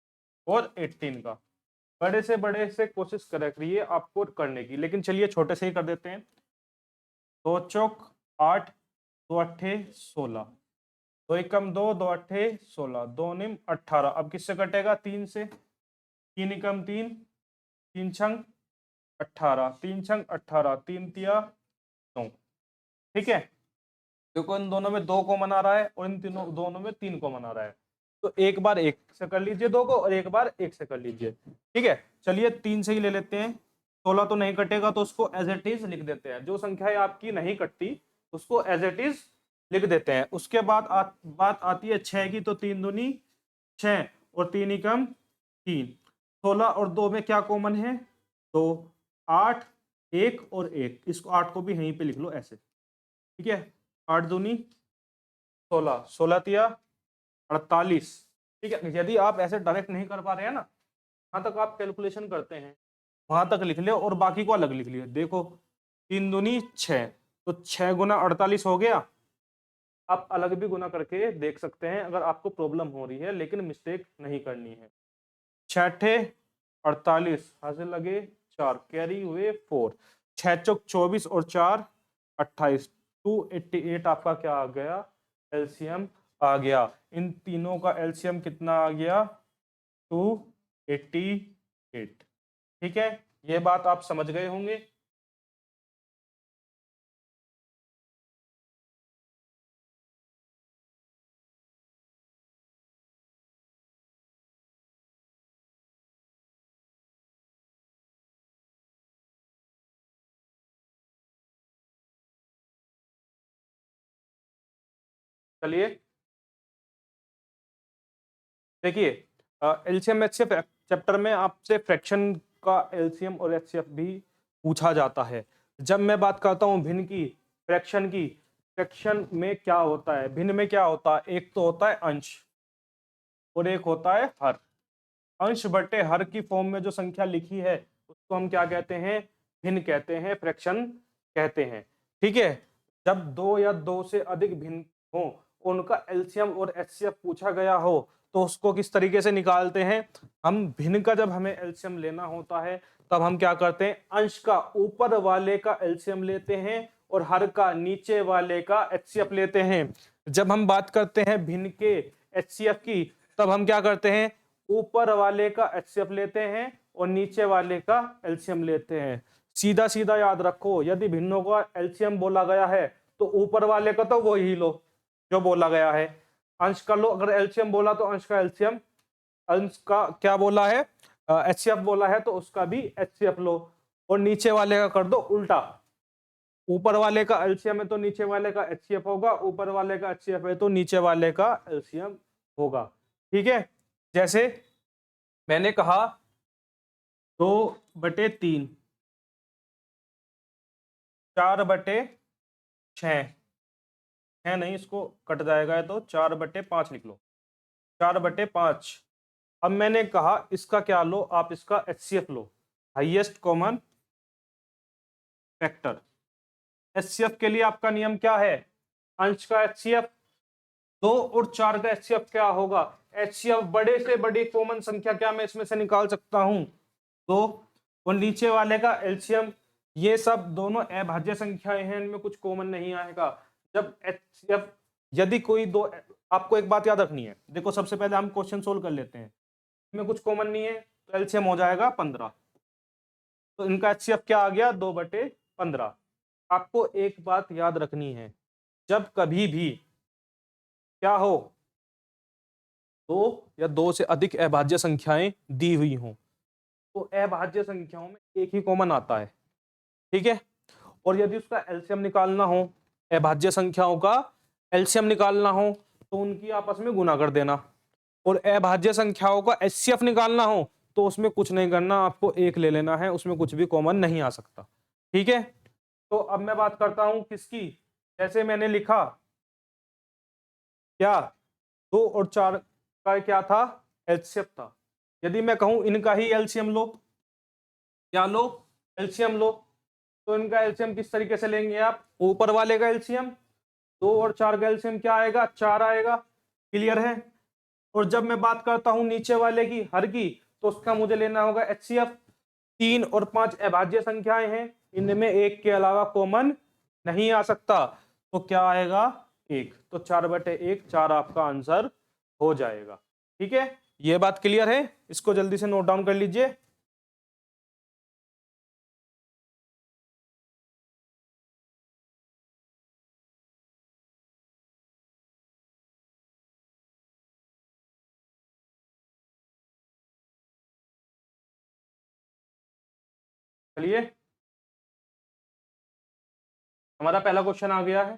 और 18 का। बड़े से बड़े से कोशिश करिए आपको करने की, लेकिन चलिए छोटे से ही कर देते हैं। 2 चौक 8, 2 अट्ठे 16, 2 एकम 2, 2 अट्ठे 16, 2 निम 18। अब किससे कटेगा, 3 से, 3 एकम 3, 3 छंग 18, 3 छंग 18, 3 तिया 9। ठीक है, देखो इन दोनों में 2 कॉमन आ रहा है और इन तीनों दोनों में 3 कॉमन आ रहा है, तो एक बार एक से कर लीजिए 2 को, और एक बार एक से कर लीजिए। ठीक है, चलिए 3 से ही ले लेते हैं। 16 तो नहीं कटेगा, तो उसको एज इट इज लिख देते हैं। जो संख्याएं आपकी नहीं कटती उसको एज इट इज लिख देते हैं। उसके बाद बात आती है 6 की, तो 3 दूनी 6 और 3 एकम 3। 16 और 2 में क्या कॉमन है, तो 8, 1 और 1, इसको 8 को भी यहीं पे लिख लो ऐसे। ठीक है, 8 दूनी 16, 16 तिया 48। ठीक है, यदि आप ऐसे डायरेक्ट नहीं कर पा रहे हैं ना, वहां तक आप कैलकुलेशन करते हैं, वहां तक लिख ले और बाकी को अलग लिख लिया। देखो 3 दूनी 6, तो 6 गुना 48 हो गया। आप अलग भी गुना करके देख सकते हैं अगर आपको प्रॉब्लम हो रही है, लेकिन मिस्टेक नहीं करनी है। 6 48 हासिल लगे 4, कैरी हुए 4, 6 चौक 24 और 4 28, 288 आपका क्या आ गया, एलसीएम आ गया। इन तीनों का एलसीएम कितना आ गया, 288। ठीक है, ये बात आप समझ गए होंगे। चलिए देखिए, एलसीएम एचसीएफ चैप्टर में आपसे फ्रैक्शन का एलसीएम और एचसीएफ भी पूछा जाता है। जब मैं बात करता हूं भिन्न की, फ्रैक्शन की, फ्रैक्शन में क्या होता है, भिन्न में क्या होता है, एक तो होता है अंश और एक होता है हर। अंश बटे हर की फॉर्म में जो संख्या लिखी है उसको हम क्या कहते हैं, भिन्न कहते हैं, फ्रैक्शन कहते हैं। ठीक है, जब 2 या 2 से अधिक भिन्न हो, उनका एलसीएम और एचसीएफ पूछा गया हो, तो उसको किस तरीके से निकालते हैं हम, भिन्न का जब हमें एलसीएम लेना होता है तब हम क्या करते हैं, अंश का ऊपर वाले का एलसीएम लेते हैं और हर का नीचे वाले का एचसीएफ लेते हैं। जब हम बात करते हैं भिन्न के एचसीएफ की, तब हम क्या करते हैं, ऊपर वाले का एचसीएफ लेते हैं और नीचे वाले का एलसीएम लेते हैं। सीधा सीधा याद रखो, यदि भिन्नों का एलसीएम बोला गया है तो ऊपर वाले का तो वो ही लो जो बोला गया है। अंश का लो, अगर एलसीएम बोला तो अंश का एलसीएम, अंश का क्या बोला है, एचसीएफ बोला है तो उसका भी एचसीएफ लो। और नीचे वाले का कर दो उल्टा, ऊपर वाले का एलसीएम है तो नीचे वाले का एचसीएफ होगा, ऊपर वाले का एचसीएफ है तो नीचे वाले का एलसीएम होगा। ठीक है, जैसे मैंने कहा 2/3, 4/6 है नहीं, इसको कट जाएगा तो 4/5 लिख लो, 4/5। अब मैंने कहा इसका क्या लो, आप इसका एचसीएफ लो, हाईएस्ट कॉमन फैक्टर। एचसीएफ के लिए आपका नियम क्या है, अंश का एचसीएफ 2 और 4 का एचसीएफ क्या होगा, एचसीएफ बड़े से बड़ी कॉमन संख्या क्या मैं इसमें से निकाल सकता हूं, 2, और नीचे वाले का एलसीएम। ये सब दोनों अभाज्य संख्याएं हैं, इनमें कुछ कॉमन नहीं आएगा। जब एचसीएफ, यदि कोई दो, आपको एक बात याद रखनी है, देखो सबसे पहले हम क्वेश्चन सोल्व कर लेते हैं, इसमें कुछ कॉमन नहीं है तो एलसीएम हो जाएगा 15, तो इनका एचसीएफ क्या आ गया, 2/15। आपको एक बात याद रखनी है, जब कभी भी क्या हो, 2 या 2 से अधिक अभाज्य संख्याएं दी हुई हों तो अभाज्य संख्याओं में एक ही कॉमन आता है। ठीक है, और यदि उसका एलसीएम निकालना हो, अभाज्य संख्याओं का एलसीएम निकालना हो तो उनकी आपस में गुना कर देना, और अभाज्य संख्याओं का एचसीएफ निकालना हो तो उसमें कुछ नहीं करना, आपको एक ले लेना है, उसमें कुछ भी कॉमन नहीं आ सकता। ठीक है, तो अब मैं बात करता हूं किसकी, जैसे मैंने लिखा क्या, 2 और 4 का क्या था, एचसीएफ था। यदि मैं कहूं इनका ही एलसीएम लो, क्या लो, एलसीएम लो, तो इनका एलसीएम किस तरीके से लेंगे आप, ऊपर वाले का एलसीएम, 2 और 4 का एलसीएम क्या आएगा, 4 आएगा। क्लियर है, और जब मैं बात करता हूं नीचे वाले की, हर की, तो उसका मुझे लेना होगा एचसीएफ। 3 और 5 अभाज्य संख्याएं हैं, इनमें एक के अलावा कॉमन नहीं आ सकता, तो क्या आएगा, 1, तो 4/1, 4 आपका आंसर हो जाएगा। ठीक है, ये बात क्लियर है, इसको जल्दी से नोट डाउन कर लीजिए। चलिए, हमारा पहला क्वेश्चन आ गया है,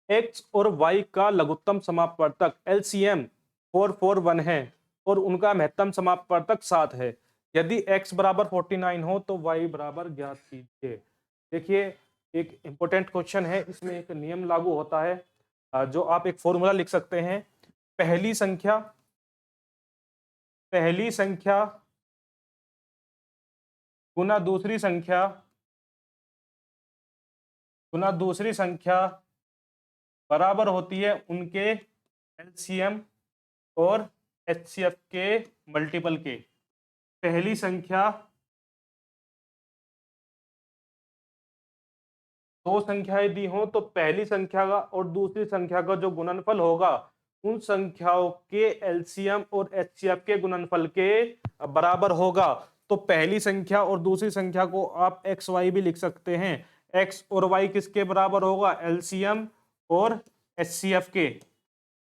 x और y का लघुत्तम समापवर्तक एलसीएम 441 है और उनका महत्तम समापवर्तक 7 है। यदि x बराबर 49 हो तो y बराबर ज्ञात कीजिए। देखिए, एक इंपॉर्टेंट क्वेश्चन है, इसमें एक नियम लागू होता है, जो आप एक फॉर्मूला लिख सकते हैं, पहली संख्या गुना दूसरी संख्या गुना दूसरी संख्या बराबर होती है उनके एलसीएम और एचसीएफ के मल्टीपल के। पहली संख्या, दो संख्याएं दी हो तो पहली संख्या का और दूसरी संख्या का जो गुणनफल होगा उन संख्याओं के एलसीएम और एचसीएफ के गुणनफल के बराबर होगा। तो पहली संख्या और दूसरी संख्या को आप एक्स वाई भी लिख सकते हैं, एक्स और वाई किसके बराबर होगा, एलसीएम और एचसीएफ के।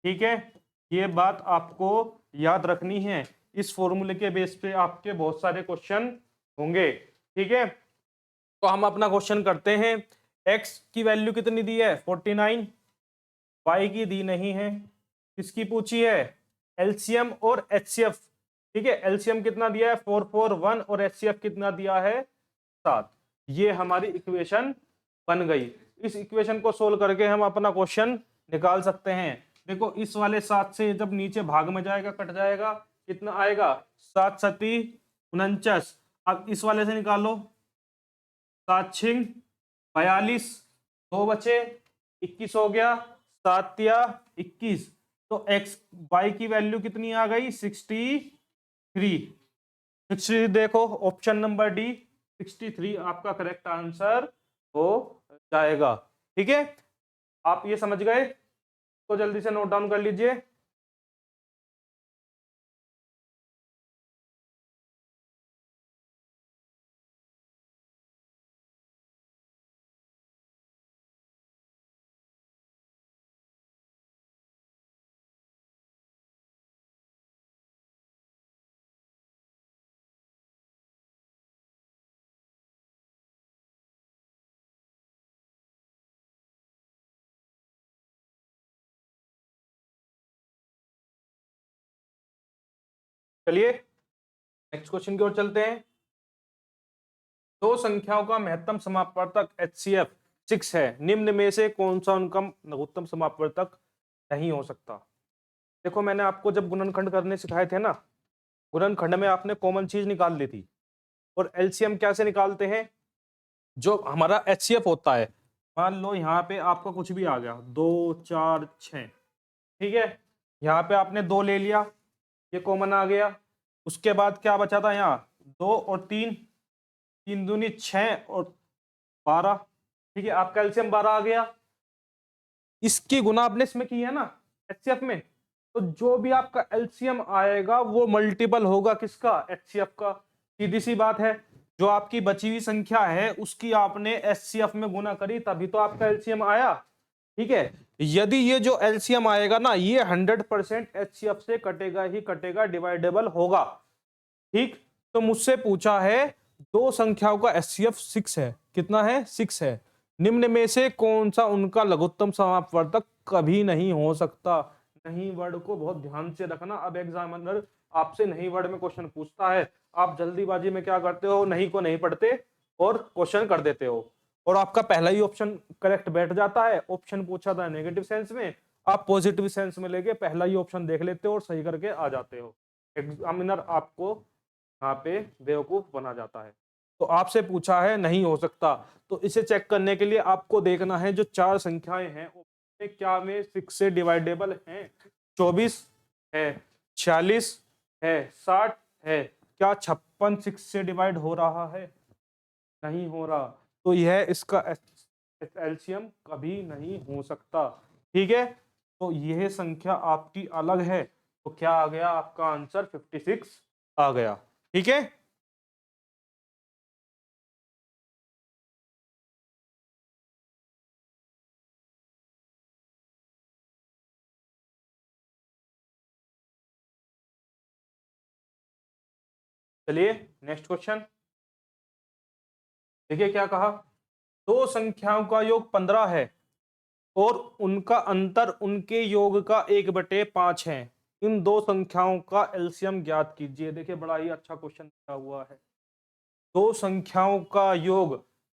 ठीक है, ये बात आपको याद रखनी है, इस फॉर्मूले के बेस पे आपके बहुत सारे क्वेश्चन होंगे। ठीक है, तो हम अपना क्वेश्चन करते हैं। x की वैल्यू कितनी दी है, 49, y की दी नहीं है, किसकी पूछी है, एलसीएम और एचसीएफ। ठीक है, एलसीएम कितना दिया है 441 और एचसीएफ कितना दिया है 7। ये हमारी इक्वेशन बन गई। इस इक्वेशन को सोल्व करके हम अपना क्वेश्चन निकाल सकते हैं। देखो, इस वाले 7 से जब नीचे भाग में जाएगा कट जाएगा, कितना आएगा, 7 सती 49। अब इस वाले से निकालो, 7 छिंग 42, 2 बचे, 21 हो गया, 7 या 21, तो एक्स वाई की वैल्यू कितनी आ गई, 63। 63 देखो, ऑप्शन नंबर डी 63 आपका करेक्ट आंसर हो जाएगा। ठीक है, आप ये समझ गए तो जल्दी से नोट डाउन कर लीजिए। चलिए नेक्स्ट क्वेश्चन की ओर चलते हैं। दो संख्याओं का महत्तम समापवर्तक HCF 6 है, निम्न में से कौन सा उनका लघुत्तम समापवर्तक नहीं हो सकता। देखो मैंने आपको जब गुणनखंड करने सिखाए थे ना, गुणनखंड में आपने कॉमन चीज निकाल ली थी, और एलसीएम कैसे निकालते हैं, जो हमारा HCF होता है, मान लो यहाँ पे आपका कुछ भी आ गया 2 4 6, ठीक है, यहाँ पे आपने 2 ले लिया, ये कॉमन आ गया, उसके बाद क्या बचा था यहाँ 2 और 3, 3 दूनी 6 और 12, ठीक है, आपका एलसीएम 12 आ गया। इसकी गुना आपने इसमें की है ना HCF में, तो जो भी आपका एलसीएम आएगा वो मल्टीपल होगा किसका, HCF का। सीधी सी बात है, जो आपकी बची हुई संख्या है उसकी आपने HCF में गुना करी तभी तो आपका एलसीएम आया। ठीक है, यदि ये जो एलसीएम आएगा ना ये 100% HCF से कटेगा ही कटेगा, डिवाइडेबल होगा। ठीक, तो मुझसे पूछा है दो संख्याओं का HCF 6 है, कितना है 6 है, निम्न में से कौन सा उनका लघुत्तम समापवर्तक कभी नहीं हो सकता। नहीं वर्ड को बहुत ध्यान से रखना, अब एग्जामिनर आपसे नहीं वर्ड में क्वेश्चन पूछता है, आप जल्दीबाजी में क्या करते हो, नहीं को नहीं पढ़ते और क्वेश्चन कर देते हो, और आपका पहला ही ऑप्शन करेक्ट बैठ जाता है। ऑप्शन पूछा था नेगेटिव सेंस में, आप पॉजिटिव सेंस में लेके पहला ही ऑप्शन देख लेते हो और सही करके आ जाते हो। एग्जामिनर आपको यहाँ पे बेवकूफ बना जाता है। तो आपसे पूछा है नहीं हो सकता, तो इसे चेक करने के लिए आपको देखना है जो चार संख्याएं हैं क्या में 6 से डिवाइडेबल हैं। 24 है, 46 है, 60 है, क्या 56 6 से डिवाइड हो रहा है, नहीं हो रहा, तो यह इसका एलसीएम कभी नहीं हो सकता। ठीक है, तो यह संख्या आपकी अलग है, तो क्या आ गया आपका आंसर 56 आ गया। ठीक है, चलिए नेक्स्ट क्वेश्चन देखिए क्या कहा। दो संख्याओं का योग 15 है और उनका अंतर उनके योग का 1/5 है, इन दो संख्याओं का एलसीएम ज्ञात कीजिए। देखिए बड़ा ही अच्छा क्वेश्चन दिया हुआ है। दो संख्याओं का योग,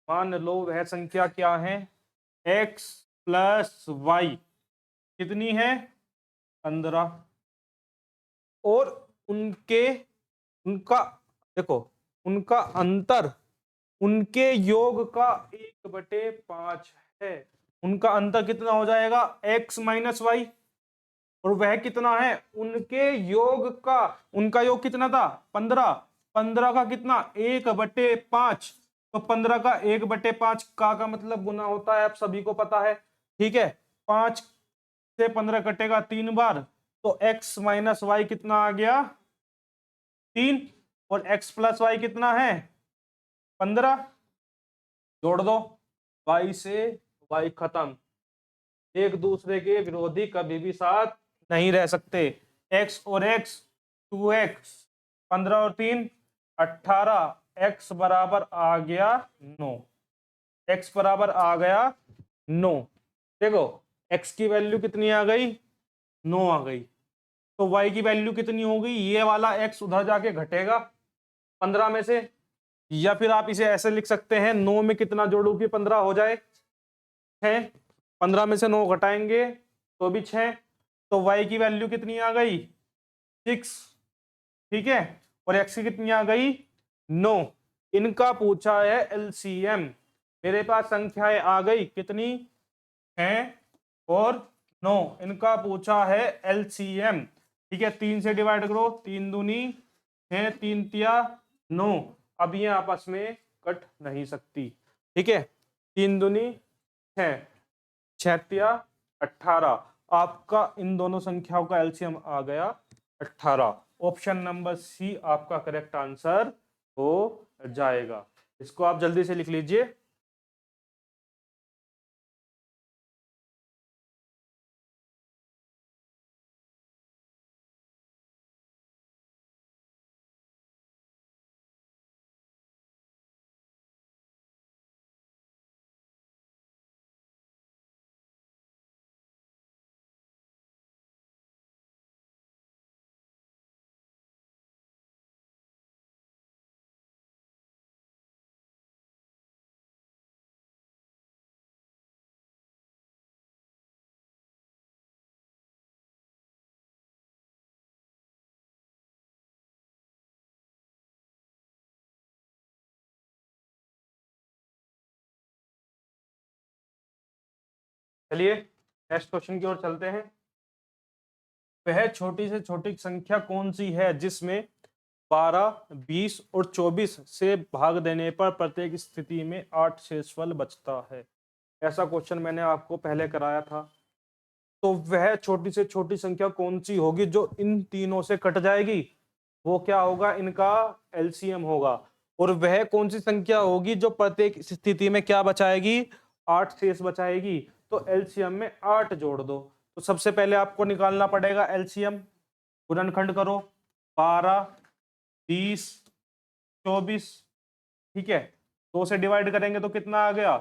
मान लो वह संख्या क्या है, x प्लस वाई कितनी है 15, और उनका देखो उनका अंतर उनके योग का 1/5 है। उनका अंतर कितना हो जाएगा x माइनस वाई, और वह कितना है उनके योग का, उनका योग कितना था 15, 15 का कितना 1/5, तो 15 का 1/5 का मतलब गुना होता है, आप सभी को पता है। ठीक है, 5 से 15 कटेगा 3 बार, तो x माइनस वाई कितना आ गया 3, और x प्लस वाई कितना है 15, जोड़ दो, y से y खत्म, एक दूसरे के विरोधी कभी भी साथ नहीं रह सकते। x और x 2x, 15 और 3 18, x बराबर आ गया 9, x बराबर आ गया 9। देखो x की वैल्यू कितनी आ गई 9 आ गई, तो y की वैल्यू कितनी होगी, ये वाला x उधर जाके घटेगा 15 में से, या फिर आप इसे ऐसे लिख सकते हैं 9 में कितना जोड़ू कि 15 हो जाए 6, 15 में से 9 घटाएंगे तो भी 6, तो y की वैल्यू कितनी आ गई 6, ठीक है, और x की कितनी आ गई 9। इनका पूछा है एलसीएम, मेरे पास संख्याएं आ गई कितनी है और 9, इनका पूछा है एलसीएम। ठीक है, 3 से डिवाइड करो, 3 दूनी 6 3 तिया 9। अब ये आपस में कट नहीं सकती, ठीक है। 3 दूनी 6, 6 तिया 18। आपका इन दोनों संख्याओं का एलसीएम आ गया 18। ऑप्शन नंबर सी आपका करेक्ट आंसर हो जाएगा। इसको आप जल्दी से लिख लीजिए। चलिए नेक्स्ट क्वेश्चन की ओर चलते हैं। वह छोटी से छोटी संख्या कौन सी है जिसमें 12, 20 और 24 से भाग देने पर प्रत्येक स्थिति में 8 शेषफल बचता है। ऐसा क्वेश्चन मैंने आपको पहले कराया था। तो वह छोटी से छोटी संख्या कौन सी होगी जो इन तीनों से कट जाएगी, वो क्या होगा, इनका एलसीएम होगा। और वह कौन सी संख्या होगी जो प्रत्येक स्थिति में क्या बचाएगी, 8 शेष बचाएगी। तो एलसीएम में 8 जोड़ दो। तो सबसे पहले आपको निकालना पड़ेगा एलसीएम। गुणनखंड करो, 12, 20, 24, ठीक है। 2 से डिवाइड करेंगे तो कितना आ गया,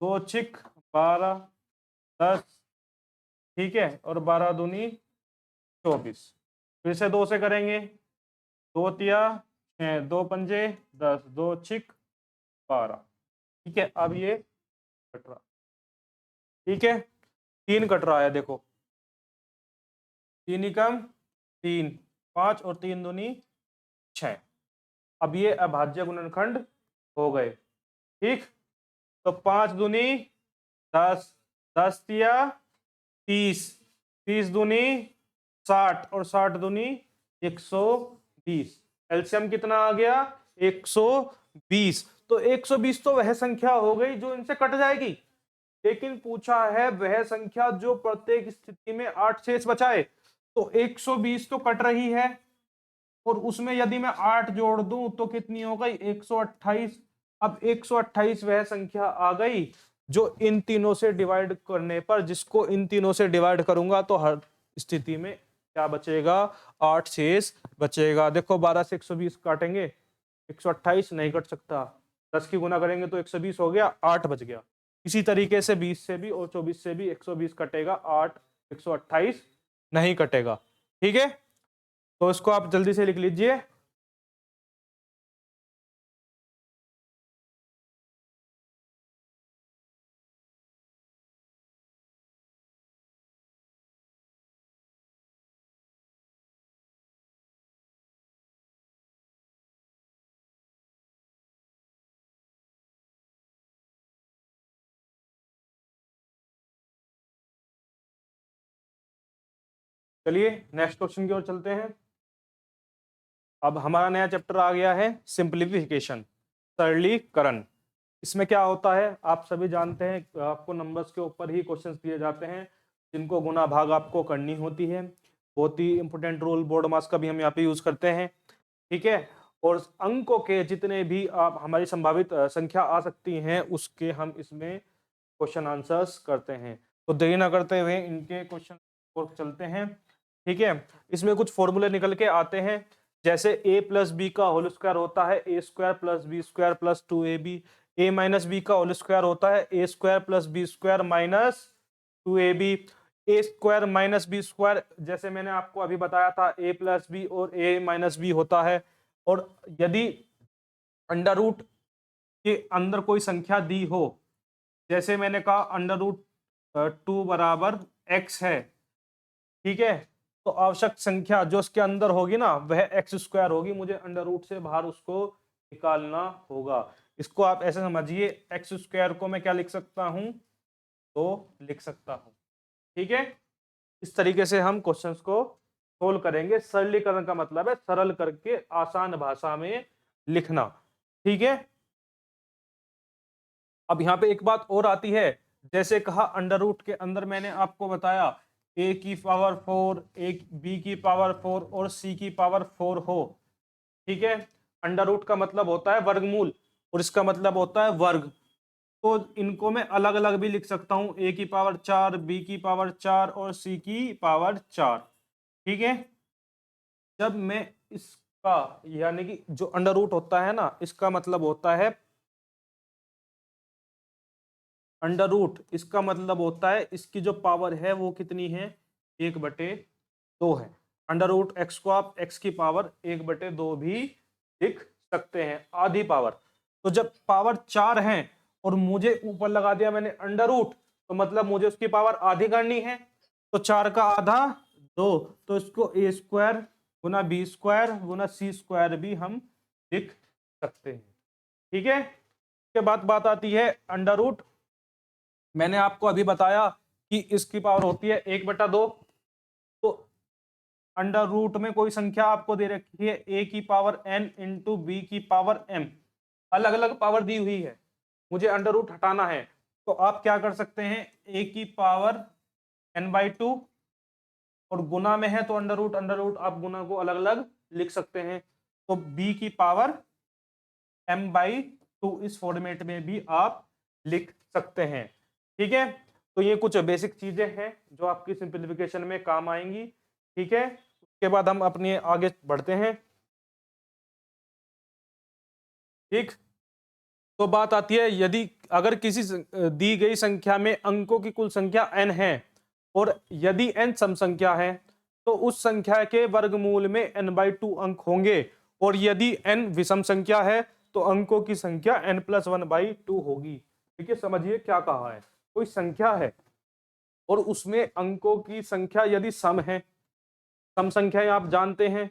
2 छिक 12, 10, ठीक है। और 12 दूनी 24। फिर से 2 से करेंगे, 2 तिया 6, 2 पंजे 10, 2 छिक 12, ठीक है। अब ये कट रहा, ठीक है। 3 कट रहा है, देखो 3 एकम 3, 5 और 3 दूनी 6। अब ये अभाज्य गुणनखंड हो गए, ठीक। तो 5 दूनी 10, 10 तिया 30, 30 दूनी 60 और 60 दूनी 120। एलसीएम कितना आ गया, 120। तो 120 तो वह संख्या हो गई जो इनसे कट जाएगी। लेकिन पूछा है वह संख्या जो प्रत्येक स्थिति में 8 शेष बचाए। तो 120 तो कट रही है और उसमें यदि मैं 8 जोड़ दूं तो कितनी हो गई, 128। अब 128 वह संख्या आ गई जो इन तीनों से डिवाइड करने पर, जिसको इन तीनों से डिवाइड करूंगा तो हर स्थिति में क्या बचेगा, 8 शेष बचेगा। देखो 12 से 120 काटेंगे, 128 नहीं कट सकता। 10 की गुना करेंगे तो 120 हो गया, 8 बच गया। इसी तरीके से 20 से भी और 24 से भी 120 कटेगा, 8 128 नहीं कटेगा, ठीक है। तो इसको आप जल्दी से लिख लीजिए। चलिए नेक्स्ट क्वेश्चन की ओर चलते हैं। अब हमारा नया चैप्टर आ गया है सिंप्लीफिकेशन, सरलीकरण। इसमें क्या होता है आप सभी जानते हैं, आपको नंबर्स के ऊपर ही क्वेश्चंस दिए जाते हैं जिनको गुना भाग आपको करनी होती है। बहुत ही इंपॉर्टेंट रूल, बोर्ड मास का भी हम यहाँ पे यूज करते हैं, ठीक है। और अंकों के जितने भी आप हमारी संभावित संख्या आ सकती हैं उसके हम इसमें क्वेश्चन आंसर्स करते हैं। तो देरी ना करते हुए इनके क्वेश्चन को चलते हैं, ठीक है। इसमें कुछ फॉर्मूले निकल के आते हैं, जैसे a प्लस बी का होल स्क्वायर होता है A square plus B square plus 2ab। a minus B का होल स्क्वायर होता है A square plus B square minus 2ab। A square minus B square, जैसे मैंने आपको अभी बताया था, a प्लस बी और a माइनस बी होता है। और यदि अंडर रूट के अंदर कोई संख्या दी हो, जैसे मैंने कहा अंडर रूट 2 बराबर x है, ठीक है। तो आवश्यक संख्या जो उसके अंदर होगी ना वह एक्स स्क्वायर होगी, मुझे अंडर रूट से बाहर उसको निकालना होगा। इसको आप ऐसे समझिए, एक्स स्क्वायर को मैं क्या लिख सकता हूं, तो लिख सकता हूं, ठीक है। इस तरीके से हम क्वेश्चंस को सोल्व करेंगे। सरलीकरण का मतलब है सरल करके आसान भाषा में लिखना, ठीक है। अब यहाँ पे एक बात और आती है, जैसे कहा अंडर रूट के अंदर मैंने आपको बताया a की पावर 4, एक b की पावर 4 और c की पावर 4 हो, ठीक है। अंडर रूट का मतलब होता है वर्गमूल और इसका मतलब होता है वर्ग। तो इनको मैं अलग अलग भी लिख सकता हूं, a की पावर 4, b की पावर 4 और c की पावर 4, ठीक है। जब मैं इसका यानी कि जो अंडर रूट होता है ना, इसका मतलब होता है अंडर रूट, इसका मतलब होता है इसकी जो पावर है वो कितनी है, 1/2 है। अंडर रूट एक्स को आप एक्स की पावर 1/2 भी लिख सकते हैं, आधी पावर। तो जब पावर 4 है और मुझे ऊपर लगा दिया मैंने अंडर रूट, तो मतलब मुझे उसकी पावर आधी करनी है। तो 4 का आधा 2, तो इसको ए स्क्वायर गुना बी स्क्वायर गुना सी स्क्वायर भी हम लिख सकते हैं, ठीक है। इसके बाद बात आती है अंडर रूट। मैंने आपको अभी बताया कि इसकी पावर होती है 1/2। तो अंडर रूट में कोई संख्या आपको दे रखी है a की पावर n इंटू बी की पावर m, अलग अलग पावर दी हुई है, मुझे अंडर रूट हटाना है। तो आप क्या कर सकते हैं, a की पावर n/2 और गुना में है तो अंडर रूट आप गुना को अलग अलग लिख सकते हैं। तो b की पावर m/2 इस फॉर्मेट में भी आप लिख सकते हैं, ठीक है। तो ये कुछ बेसिक चीजें हैं जो आपकी सिंप्लीफिकेशन में काम आएंगी, ठीक है। उसके बाद हम अपने आगे बढ़ते हैं, ठीक। तो बात आती है यदि अगर किसी दी गई संख्या में अंकों की कुल संख्या n है और यदि n सम संख्या है तो उस संख्या के वर्गमूल में n/2 अंक होंगे, और यदि n विषम संख्या है तो अंकों की संख्या n+1/2 होगी। ठीक है, समझिए क्या कहा है, कोई संख्या है और उसमें अंकों की संख्या यदि सम है, सम संख्याएं आप जानते हैं,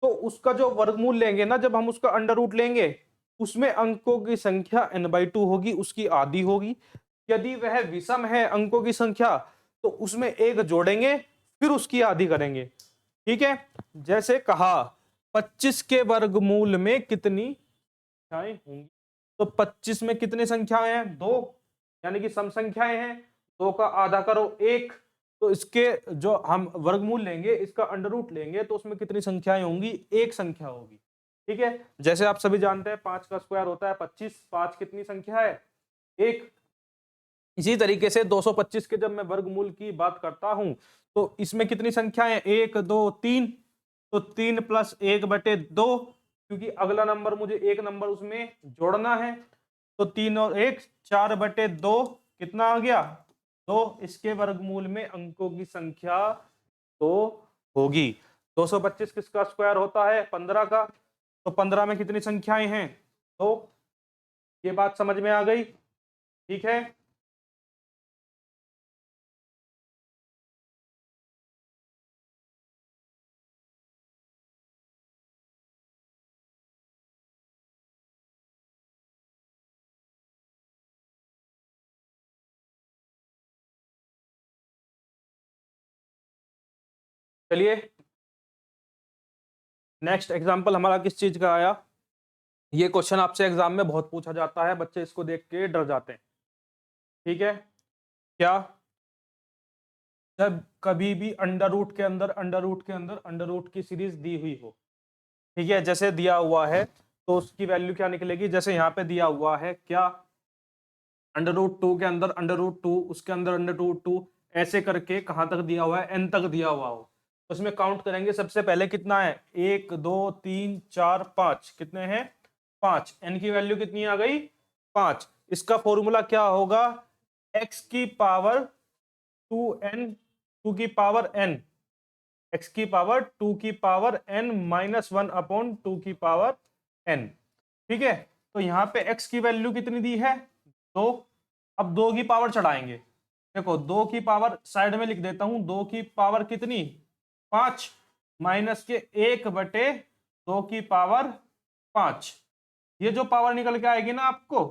तो उसका जो वर्गमूल लेंगे ना, जब हम उसका अंडर रूट लेंगे उसमें अंकों की संख्या n/2 होगी, उसकी आधी होगी। यदि वह विषम है अंकों की संख्या तो उसमें एक जोड़ेंगे फिर उसकी आधी करेंगे, ठीक है। जैसे कहा 25 के वर्गमूल में कितनी संख्याएं होंगी, तो 25 में कितनी संख्याएं हैं, 2, यानी कि सम संख्याएं हैं। 2 का आधा करो 1, तो इसके जो हम वर्गमूल लेंगे, इसका अंडर रूट लेंगे तो उसमें कितनी संख्याएं होंगी, एक संख्या होगी, ठीक है। जैसे आप सभी जानते हैं 5 का स्क्वायर होता है 25, 5 कितनी संख्या है, 1। इसी तरीके से 225 के जब मैं वर्गमूल की बात करता हूं तो इसमें कितनी संख्याएं, 1 2 3, तो 3 + 1/2, क्योंकि अगला नंबर मुझे एक नंबर उसमें जोड़ना है। तो 3 और 1 4/2 कितना आ गया, 2। इसके वर्गमूल में अंकों की संख्या तो होगी। 225 किसका स्क्वायर होता है, 15 का, तो 15 में कितनी संख्याएं हैं, तो ये बात समझ में आ गई, ठीक है। चलिए नेक्स्ट एग्जांपल हमारा किस चीज का आया, ये क्वेश्चन आपसे एग्जाम में बहुत पूछा जाता है, बच्चे इसको देख के डर जाते हैं, ठीक है। क्या, जब कभी भी अंडर रूट के अंदर अंडर रूट की सीरीज दी हुई हो, ठीक है, जैसे दिया हुआ है तो उसकी वैल्यू क्या निकलेगी, जैसे यहाँ पे दिया हुआ है क्या, √2 के अंदर √2, उसके अंदर √2, ऐसे करके कहां तक दिया हुआ है, n तक दिया हुआ हो, उसमें काउंट करेंगे। सबसे पहले कितना है, 1 2 3 4 5, कितने हैं, 5। n की वैल्यू कितनी आ गई, 5। इसका फॉर्मूला क्या होगा, x की पावर 2n, 2 की पावर n, x की पावर 2 की पावर n -1/2 की पावर n, ठीक है। तो यहाँ पे x की वैल्यू कितनी दी है, 2। अब 2 की पावर चढ़ाएंगे, देखो 2 की पावर साइड में लिख देता हूं, 2 की पावर कितनी, 5, माइनस के 1/2 की पावर 5। ये जो पावर निकल के आएगी ना आपको,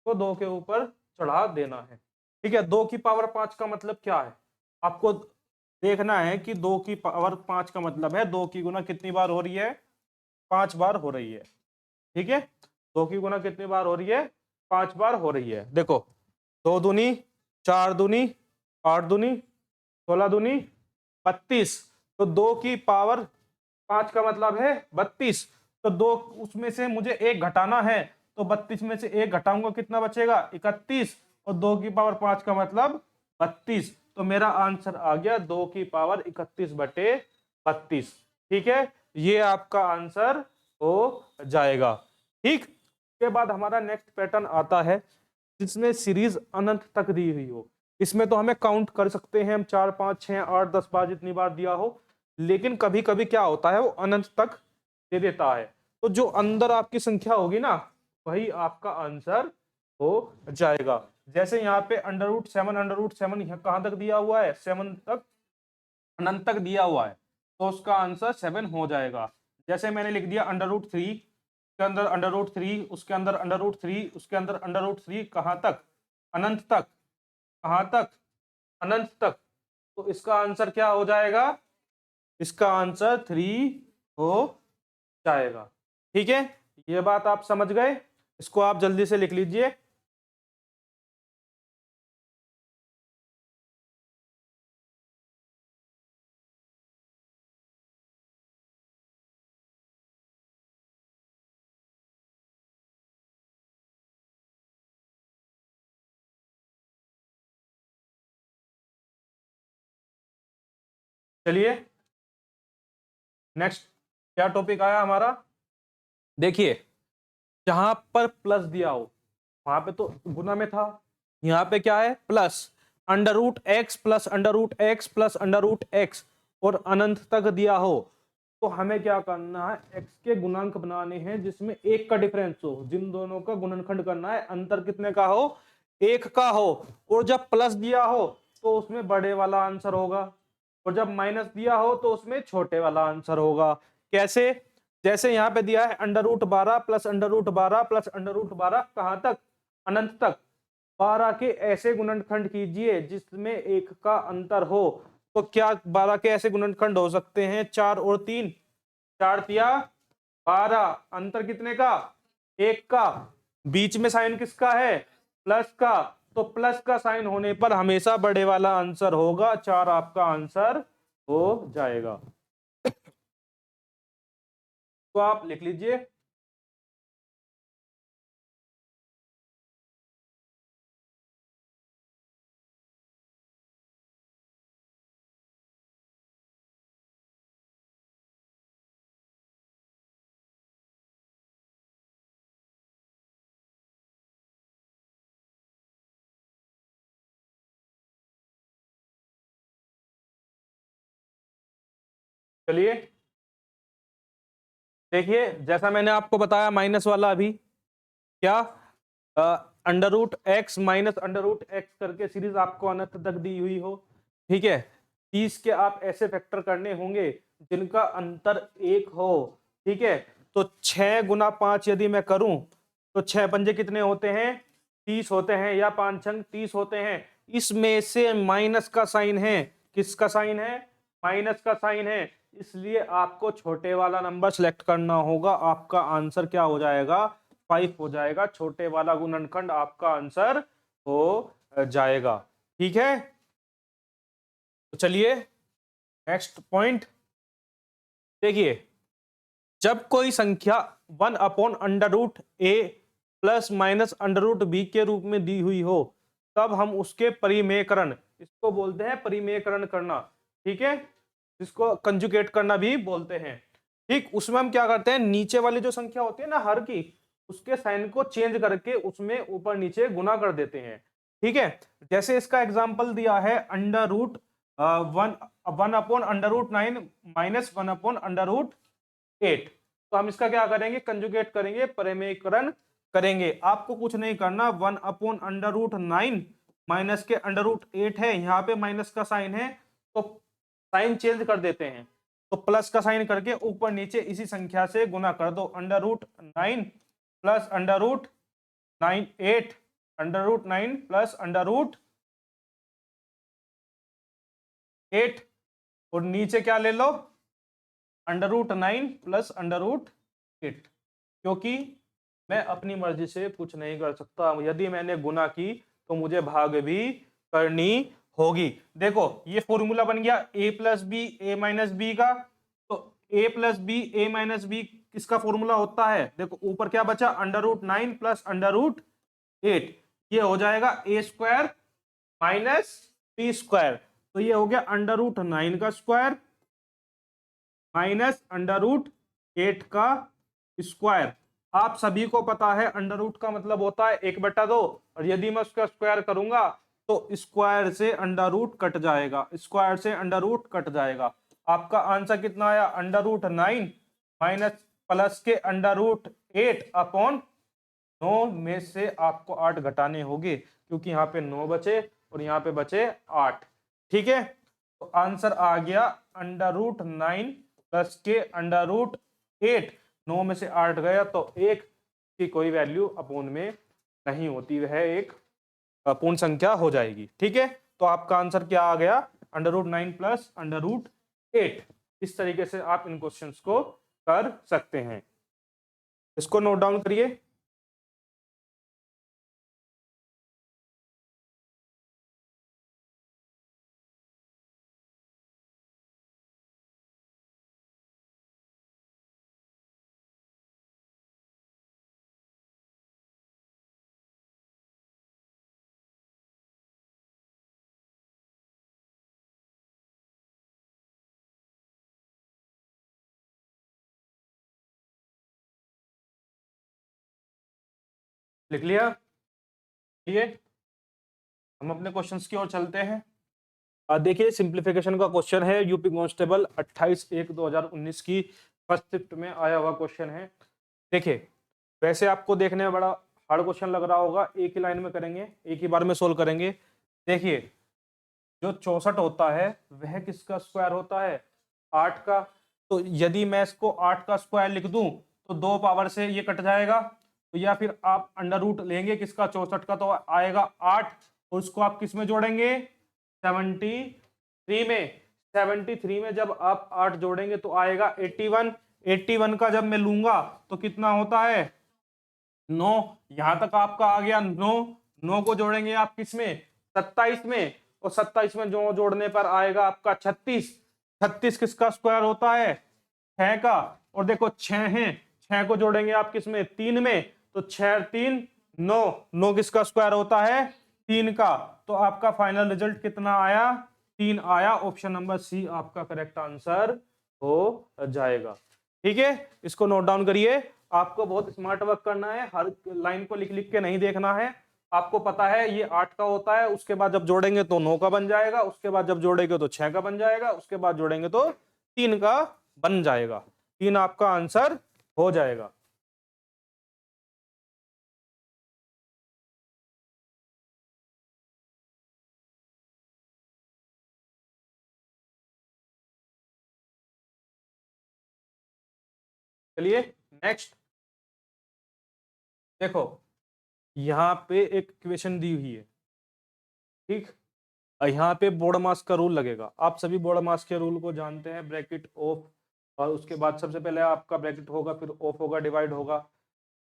तो 2 के ऊपर चढ़ा देना है, ठीक है। 2 की पावर 5 का मतलब क्या है, आपको देखना है कि 2 की पावर 5 का मतलब है 2 की गुना कितनी बार हो रही है, 5 बार हो रही है। ठीक है, 2 की गुना कितनी बार हो रही है, 5 बार हो रही है। देखो 2 दूनी 4 दूनी 8 दूनी 16 दूनी 32, तो 2 की पावर 5 का मतलब है 32, तो 2 उसमें से मुझे एक घटाना है, तो 32 में से एक घटाऊंगा कितना बचेगा 31, और 2 की पावर 5 का मतलब 32, तो मेरा आंसर आ गया 2 की पावर 31 बटे 32। ठीक है, ये आपका आंसर हो जाएगा। ठीक, के बाद हमारा नेक्स्ट पैटर्न आता है जिसमें सीरीज अनंत तक दी हुई हो। इसमें तो हमें काउंट कर सकते हैं हम 4 5 6 8 10 बार जितनी बार दिया हो, लेकिन कभी कभी क्या होता है वो अनंत तक दे देता है, तो जो अंदर आपकी संख्या होगी ना वही आपका आंसर हो जाएगा। जैसे यहाँ पे अंडर रूट 7 कहां तक दिया हुआ है, 7 तक, अनंत तक दिया हुआ है, तो उसका आंसर 7 हो जाएगा। जैसे मैंने लिख दिया अंडर रूट 3 के अंदर अंडर रूट 3, उसके अंदर अंडर रूट 3, उसके अंदर अंडर रूट 3, कहां तक, अनंत तक, कहां तक, अनंत तक, तो इसका आंसर क्या हो जाएगा, इसका आंसर 3 हो जाएगा। ठीक है, ये बात आप समझ गए, इसको आप जल्दी से लिख लीजिए। चलिए नेक्स्ट क्या टॉपिक आया हमारा, देखिए जहां पर प्लस दिया हो वहां पे तो गुना में था, यहाँ पे क्या है plus, under root x plus under root x plus under root x, और अनंत तक दिया हो, तो हमें क्या करना है, एक्स के गुणांक बनाने हैं जिसमें एक का डिफरेंस हो, जिन दोनों का गुणनखंड करना है, अंतर कितने का हो, एक का हो, और जब प्लस दिया हो तो उसमें बड़े वाला आंसर होगा, और जब माइनस दिया हो तो उसमें छोटे वाला आंसर होगा। कैसे, जैसे यहाँ पे दिया है under root 12 plus under root 12 plus under root 12, कहां तक, अनंत तक, 12 के ऐसे गुणनखंड कीजिए जिसमें एक का अंतर हो, तो क्या 12 के ऐसे गुणनखंड हो सकते हैं, 4 और 3, 4 तिया 12, अंतर कितने का, एक का, बीच में साइन किसका है, प्लस का, तो प्लस का साइन होने पर हमेशा बड़े वाला आंसर होगा, 4 आपका आंसर हो जाएगा। तो आप लिख लीजिए। चलिए देखिए, जैसा मैंने आपको बताया माइनस वाला अभी, क्या under root x minus under root x करके सीरीज आपको अनंत तक दी हुई हो। ठीक है, 30 के आप ऐसे फैक्टर करने होंगे जिनका अंतर एक हो। ठीक है, तो 6 गुना 5 यदि मैं करूं तो 6 पंजे कितने होते हैं, 30 होते हैं, या 5 छंग 30 होते हैं, इसमें से माइनस का साइन है, किसका साइन है, माइनस का साइन है, इसलिए आपको छोटे वाला नंबर सेलेक्ट करना होगा, आपका आंसर क्या हो जाएगा, 5 हो जाएगा, छोटे वाला गुणनखंड आपका आंसर हो जाएगा। ठीक है, तो चलिए नेक्स्ट पॉइंट देखिए, जब कोई संख्या 1/√a plus minus under root b के रूप में दी हुई हो, तब हम उसके परिमेयकरण, इसको बोलते हैं परिमेयकरण करना, ठीक है, जिसको कंजुगेट करना भी बोलते हैं। ठीक, उसमें हम क्या करते हैं, नीचे वाली जो संख्या होती है ना हर की, उसके साइन को चेंज करके उसमें ऊपर नीचे गुना कर देते हैं। ठीक है, जैसे इसका एग्जांपल दिया है वन 1/√9 माइनस 1/√8, तो हम इसका क्या करेंगे, कंजुगेट करेंगे, परिमेयकरण करेंगे। आपको कुछ नहीं करना, 1/√9 माइनस के अंडर रूट 8 है, यहाँ पे माइनस का साइन है, तो साइन चेंज कर देते हैं, तो प्लस का साइन करके ऊपर नीचे इसी संख्या से गुना कर दो, under root 9 plus under root 8, under root 9 plus under root 8, और नीचे क्या ले लो, √9 प्लस √8, क्योंकि मैं अपनी मर्जी से कुछ नहीं कर सकता। यदि मैंने गुना की तो मुझे भाग भी करनी होगी। देखो ये फॉर्मूला बन गया a plus b a minus B का। तो a plus b a minus b किसका फॉर्मूला होता है, देखो ऊपर क्या बचा, √9 प्लस √8, ये हो जाएगा a square minus B square. तो ये हो गया √9 का स्क्वायर माइनस √8 का स्क्वायर। आप सभी को पता है अंडर रूट का मतलब होता है 1/2, और यदि मैं उसका स्क्वायर करूंगा तो स्क्वायर से अंडर रूट कट जाएगा, स्क्वायर से अंडर रूट कट जाएगा। आपका आंसर कितना आया, √9 माइनस प्लस के √8 अपॉन 9 में से आपको 8 घटाने होंगे, क्योंकि यहाँ पे 9 बचे और यहाँ पे बचे 8। ठीक है, तो आंसर आ गया √9 प्लस के √8, 9 में से 8 गया तो 1 की कोई वैल्यू अपूर्ण में नहीं होती, वह एक पूर्ण संख्या हो जाएगी। ठीक है, तो आपका आंसर क्या आ गया, √9 प्लस √8। इस तरीके से आप इन क्वेश्चंस को कर सकते हैं। इसको नोट डाउन करिए। लिख लिया, ये हम अपने क्वेश्चंस की ओर चलते हैं। देखिए सिंप्लीफिकेशन का क्वेश्चन है, यूपी कांस्टेबल 28/1/2019 की फर्स्ट शिफ्ट में आया हुआ क्वेश्चन है। देखिए वैसे आपको देखने में बड़ा हार्ड क्वेश्चन लग रहा होगा, एक ही लाइन में करेंगे, एक ही बार में सोल्व करेंगे। देखिए जो 64 होता है वह किसका स्क्वायर होता है, 8 का। तो यदि मैं इसको 8 का स्क्वायर लिख दूं तो 2 पावर से ये कट जाएगा, तो या फिर आप अंडर रूट लेंगे किसका, 64 का, तो आएगा 8, और उसको आप किस में जोड़ेंगे, 73 में। 73 में जब आप 8 जोड़ेंगे तो आएगा 81। 81 का जब मैं लूंगा तो कितना होता है, 9। यहां तक आपका आ गया 9। 9 को जोड़ेंगे आप किस में, 27 में, और 27 में जो जोड़ने पर आएगा आपका 36। 36 किसका स्क्वायर होता है, 6 का। और देखो 6 है, 6 को जोड़ेंगे आप किस में, 3 में, तो 6 3 9, 9 किसका स्क्वायर होता है, 3 का। तो आपका फाइनल रिजल्ट कितना आया, 3 आया। ऑप्शन नंबर सी आपका करेक्ट आंसर हो जाएगा। ठीक है, इसको नोट डाउन करिए। आपको बहुत स्मार्ट वर्क करना है, हर लाइन को लिख लिख के नहीं देखना है। आपको पता है ये 8 का होता है, उसके बाद जब जोड़ेंगे तो 9 का बन जाएगा, उसके बाद जब जोड़ेंगे तो 6 का बन जाएगा, उसके बाद जोड़ेंगे तो 3 का बन जाएगा। 3 आपका आंसर हो जाएगा। चलिए नेक्स्ट देखो, यहाँ पे एक इक्वेशन दी हुई है, ठीक। यहाँ पे बोर्ड मास का रूल लगेगा, आप सभी बोर्ड मास के रूल को जानते हैं, ब्रैकेट ऑफ, और उसके बाद सबसे पहले आपका ब्रैकेट होगा, फिर ऑफ होगा, डिवाइड होगा।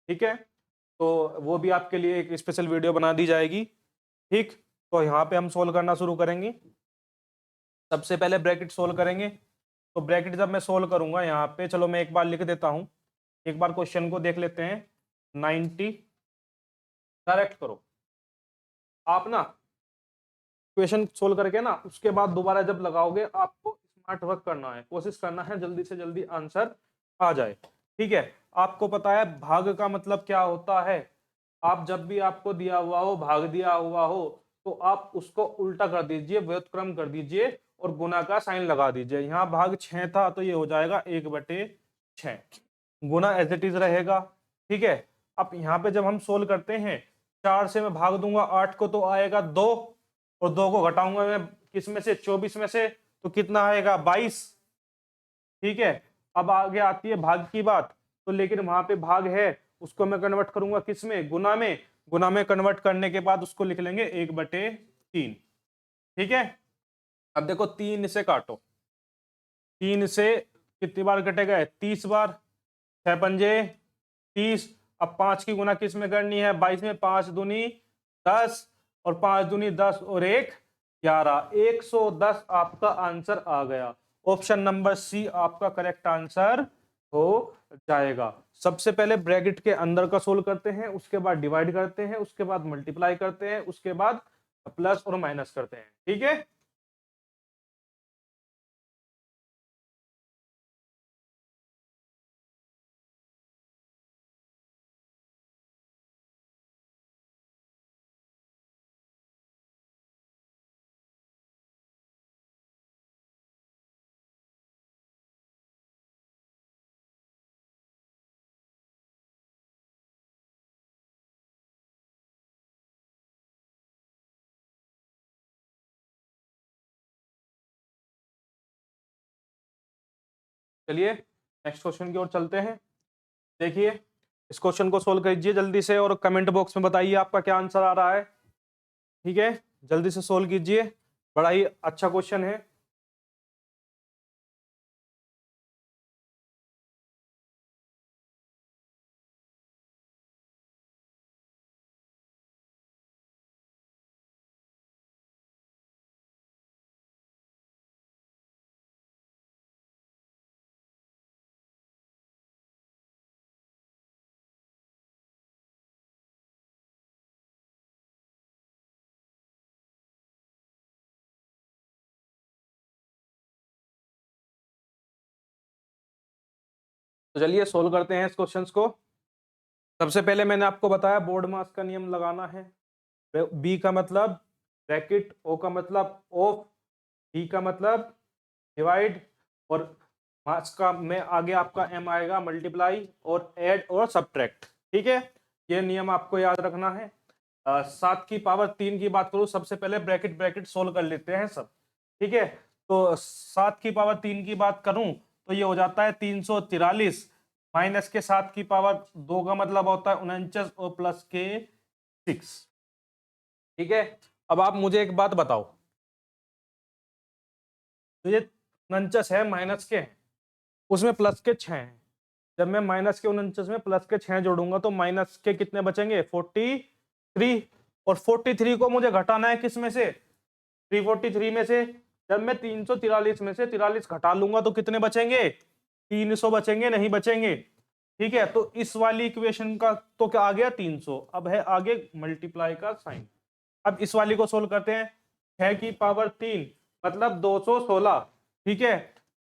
ठीक है, तो वो भी आपके लिए एक स्पेशल वीडियो बना दी जाएगी। ठीक, तो यहाँ पे हम सोल्व करना शुरू करेंगे। सबसे पहले ब्रैकेट सोल्व करेंगे, तो ब्रैकेट जब मैं सोल्व करूंगा यहाँ पे, चलो मैं एक बार लिख देता हूँ, एक बार क्वेश्चन को देख लेते हैं। 90 डायरेक्ट करो आप ना, क्वेश्चन सोल्व करके ना, उसके बाद दोबारा जब लगाओगे आपको स्मार्ट वर्क करना है, कोशिश करना है जल्दी से जल्दी आंसर आ जाए। ठीक है, आपको पता है भाग का मतलब क्या होता है, आप जब भी आपको दिया हुआ हो, भाग दिया हुआ हो, तो आप उसको उल्टा कर दीजिए, व्युत्क्रम कर दीजिए और गुना का साइन लगा दीजिए। यहाँ भाग 6 था तो ये हो जाएगा 1/6, गुना एज इट इज रहेगा। ठीक है, अब यहाँ पे जब हम सोल्व करते हैं, 4 से मैं भाग दूंगा 8 को तो आएगा 2, और 2 को घटाऊंगा मैं किस में से, 24 में से, तो कितना आएगा 22। ठीक है, अब आगे आती है भाग की बात, तो लेकिन वहां पे भाग है, उसको मैं कन्वर्ट करूंगा किस में, गुना में। गुना में कन्वर्ट करने के बाद उसको लिख लेंगे 1/3। ठीक है, अब देखो 3 से काटो, 3 से कितनी बार कटेगा? 30 बार। 6 पंजे 30। अब 5 की गुना किस में करनी है? 22 में। 5 दूनी 10 और 5 दूनी 10 और 1 11। 110 आपका आंसर आ गया। ऑप्शन नंबर सी आपका करेक्ट आंसर हो जाएगा। सबसे पहले ब्रैकेट के अंदर का सोल्व करते हैं, उसके बाद डिवाइड करते हैं, उसके बाद मल्टीप्लाई करते हैं, उसके बाद प्लस और माइनस करते हैं। ठीक है, चलिए नेक्स्ट क्वेश्चन की ओर चलते हैं। देखिए, इस क्वेश्चन को सोल्व कीजिए जल्दी से और कमेंट बॉक्स में बताइए आपका क्या आंसर आ रहा है। ठीक है, जल्दी से सोल्व कीजिए, बड़ा ही अच्छा क्वेश्चन है। तो चलिए सोल्व करते हैं इस क्वेश्चंस को। सबसे पहले मैंने आपको बताया बोर्ड मास का नियम लगाना है। बी का मतलब ब्रैकेट, ओ का मतलब ऑफ, डी का मतलब डिवाइड, और मास का में आगे आपका एम आएगा मल्टीप्लाई और ऐड और सब्ट्रैक्ट। ठीक है, ये नियम आपको याद रखना है। 7 की पावर 3 की बात करूं, सबसे पहले ब्रैकेट ब्रैकेट सोल्व कर लेते हैं सब। ठीक है, तो 7 की पावर 3 की बात करूं तो ये हो जाता है 343, माइनस के 7 की पावर 2 का मतलब होता है 49 और प्लस के 6। ठीक है, अब आप मुझे एक बात बताओ, तो ये 49 है माइनस के, उसमें प्लस के 6 हैं। जब मैं माइनस के 49 में प्लस के 6 जोड़ूंगा तो माइनस के कितने बचेंगे? 43। और 43 को मुझे घटाना है किस में से? 343 में से। जब मैं 343 में से 43 घटा लूंगा तो कितने बचेंगे? 300 बचेंगे, नहीं बचेंगे? ठीक है, तो इस वाली इक्वेशन का तो क्या आ गया? 300। अब है आगे मल्टीप्लाई का साइन। अब इस वाली को सोल्व करते हैं। 6 की पावर 3 मतलब 216। ठीक है,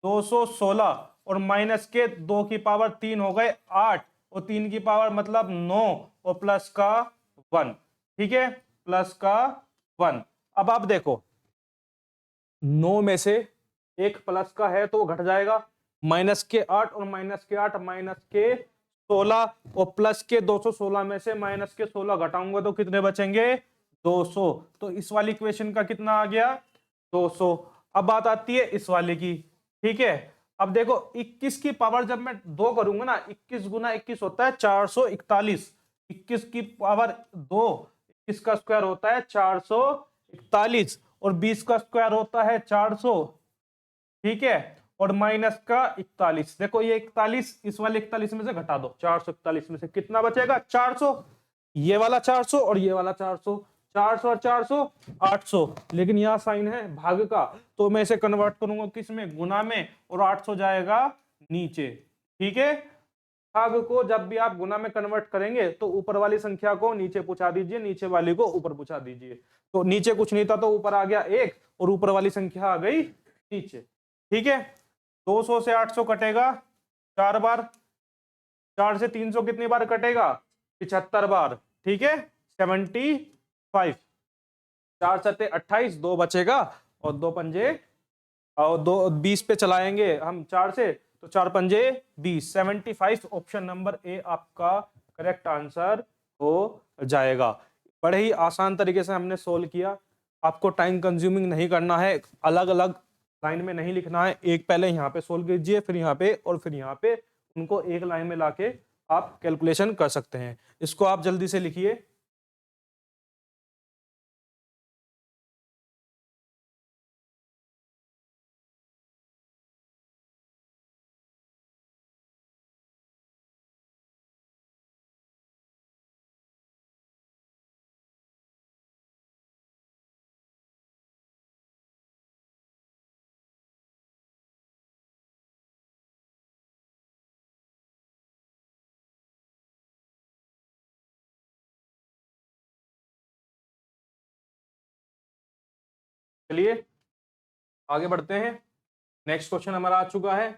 216 और माइनस के 2 की पावर 3 हो गए 8, और 3 की पावर मतलब 9, और प्लस का 1। ठीक है, प्लस का 1। अब आप देखो, 9 में से एक प्लस का है तो वो घट जाएगा, माइनस के 8 और माइनस के 8 माइनस के 16, और प्लस के 216 में से माइनस के 16 घटाऊंगा तो कितने बचेंगे? 200। तो इस वाली इक्वेशन का कितना आ गया? 200। अब बात आती है इस वाले की। ठीक है, अब देखो 21 की पावर जब मैं 2 करूंगा ना, 21 गुना 21 होता है 441। 21 की पावर 2, 21 का स्क्वायर होता है 441, और 20 का स्क्वायर होता है 400। ठीक है, और माइनस का 41। देखो ये 41 इस वाले 41 में से घटा दो, 441 में से कितना बचेगा? 400। ये वाला 400 और ये वाला 400, 400 और 400 800। लेकिन यहाँ साइन है भाग का, तो मैं इसे कन्वर्ट करूंगा किस में? गुना में, और 800 जाएगा नीचे। ठीक है, भाग को जब भी आप गुना में कन्वर्ट करेंगे तो ऊपर वाली संख्या को नीचे पूछा दीजिए, नीचे वाली को ऊपर पूछा दीजिए। तो नीचे कुछ नहीं था तो ऊपर आ गया 1, और ऊपर वाली संख्या आ गई नीचे। ठीक है, 200 से 800 कटेगा 4 बार, 4 से 300 कितनी बार कटेगा? 75 बार। ठीक है, 75। 4 सत्ते 28, 2 बचेगा, और 2 पंजे, और 2 20 पे चलाएंगे हम 4 से, तो 4 पंजे 20, 75। ऑप्शन नंबर ए आपका करेक्ट आंसर हो जाएगा। बड़े ही आसान तरीके से हमने सोल्व किया। आपको टाइम कंज्यूमिंग नहीं करना है, अलग अलग लाइन में नहीं लिखना है। एक पहले यहाँ पे सोल्व कीजिए, फिर यहाँ पे, और फिर यहाँ पे, उनको एक लाइन में लाके आप कैलकुलेशन कर सकते हैं। इसको आप जल्दी से लिखिए। चलिए आगे बढ़ते हैं। नेक्स्ट क्वेश्चन हमारा आ चुका है।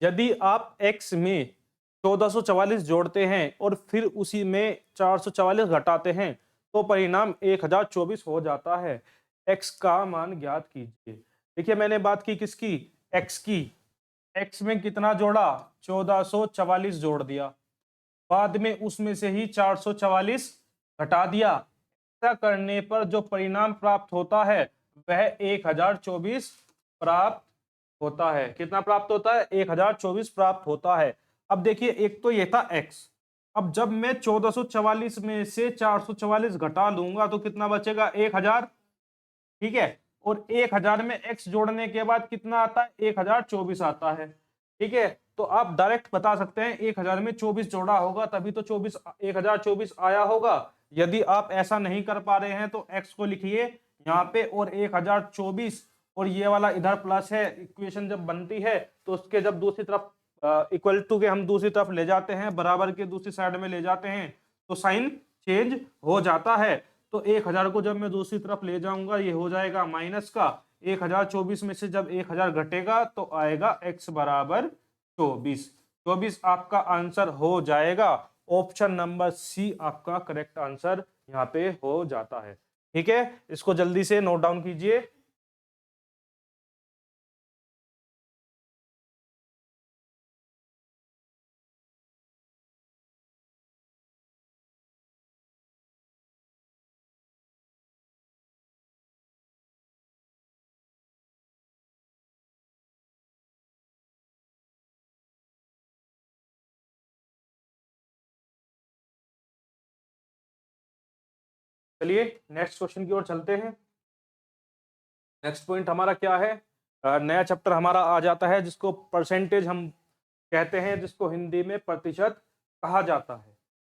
यदि आप x में 1444 जोड़ते हैं और फिर उसी में 444 घटाते हैं तो परिणाम 1024 हो जाता है। x का मान ज्ञात कीजिए। देखिए मैंने बात की किसकी, x की। x में कितना जोड़ा, 1444 जोड़ दिया, बाद में उसमें से ही 444 घटा दिया। ऐसा करने पर जो परिणाम प्राप्त होता है वह 1024 प्राप्त होता है। कितना प्राप्त होता है, 1024 प्राप्त होता है। अब देखिए एक तो ये था x, अब जब मैं 1444 में से 444 घटा लूंगा तो कितना बचेगा, 1000। ठीक है, और 1000 में x जोड़ने के बाद कितना आता है, 1024 आता है। ठीक है, तो आप डायरेक्ट बता सकते हैं 1000 में 24 जोड़ा होगा तभी तो 1024 आया होगा। यदि आप ऐसा नहीं कर पा रहे हैं तो x को लिखिए यहाँ पे और 1024 और ये वाला इधर प्लस है। इक्वेशन जब बनती है तो उसके जब दूसरी तरफ इक्वल टू के हम दूसरी तरफ ले जाते हैं, बराबर के दूसरी साइड में ले जाते हैं तो साइन चेंज हो जाता है। तो 1000 को जब मैं दूसरी तरफ ले जाऊंगा ये हो जाएगा माइनस का, 1024 में से जब 1000 घटेगा तो आएगा x बराबर 24। 24 आपका आंसर हो जाएगा। ऑप्शन नंबर सी आपका करेक्ट आंसर यहाँ पे हो जाता है। ठीक है, इसको जल्दी से नोट डाउन कीजिए। चलिए नेक्स्ट क्वेश्चन की ओर चलते हैं। नेक्स्ट पॉइंट हमारा क्या है, नया चैप्टर हमारा आ जाता है जिसको परसेंटेज हम कहते हैं, जिसको हिंदी में प्रतिशत कहा जाता है।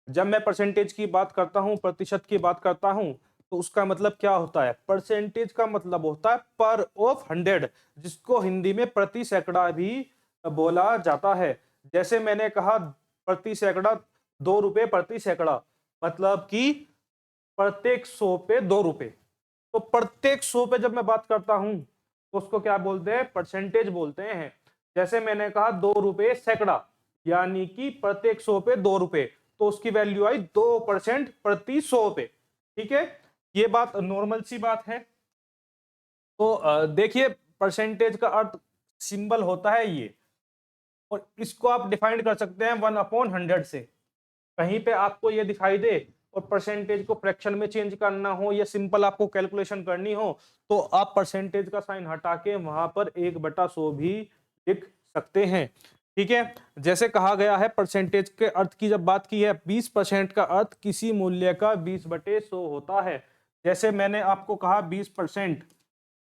जब मैं परसेंटेज की बात करता हूं, प्रतिशत की बात करता हूं, तो उसका मतलब क्या होता है, परसेंटेज का मतलब होता है पर ऑफ 100, जिसको हिंदी में प्रति सैकड़ा भी बोला जाता है। जैसे मैंने कहा प्रति सैकड़ा 2 रुपए प्रति सैकड़ा, मतलब कि प्रत्येक 100 पे 2 रुपए। तो प्रत्येक 100 पे जब मैं बात करता हूं तो उसको क्या बोलते हैं, परसेंटेज बोलते हैं। जैसे मैंने कहा 2 रुपए सैकड़ा, यानी कि प्रत्येक 100 पे 2 रुपए, तो उसकी वैल्यू आई 2% प्रति 100 पे। ठीक है, ये बात नॉर्मल सी बात है। तो देखिए परसेंटेज का अर्थ सिंबल होता है ये, और इसको आप डिफाइन कर सकते हैं 1/100 से। कहीं पे आपको ये दिखाई दे और परसेंटेज को फ्रैक्शन में चेंज करना हो या सिंपल आपको कैलकुलेशन करनी हो तो आप परसेंटेज का साइन हटा के वहां पर 1/100 भी लिख सकते हैं। ठीक है, जैसे कहा गया है परसेंटेज के अर्थ की जब बात की है, 20% का अर्थ किसी मूल्य का 20/100 होता है। जैसे मैंने आपको कहा 20%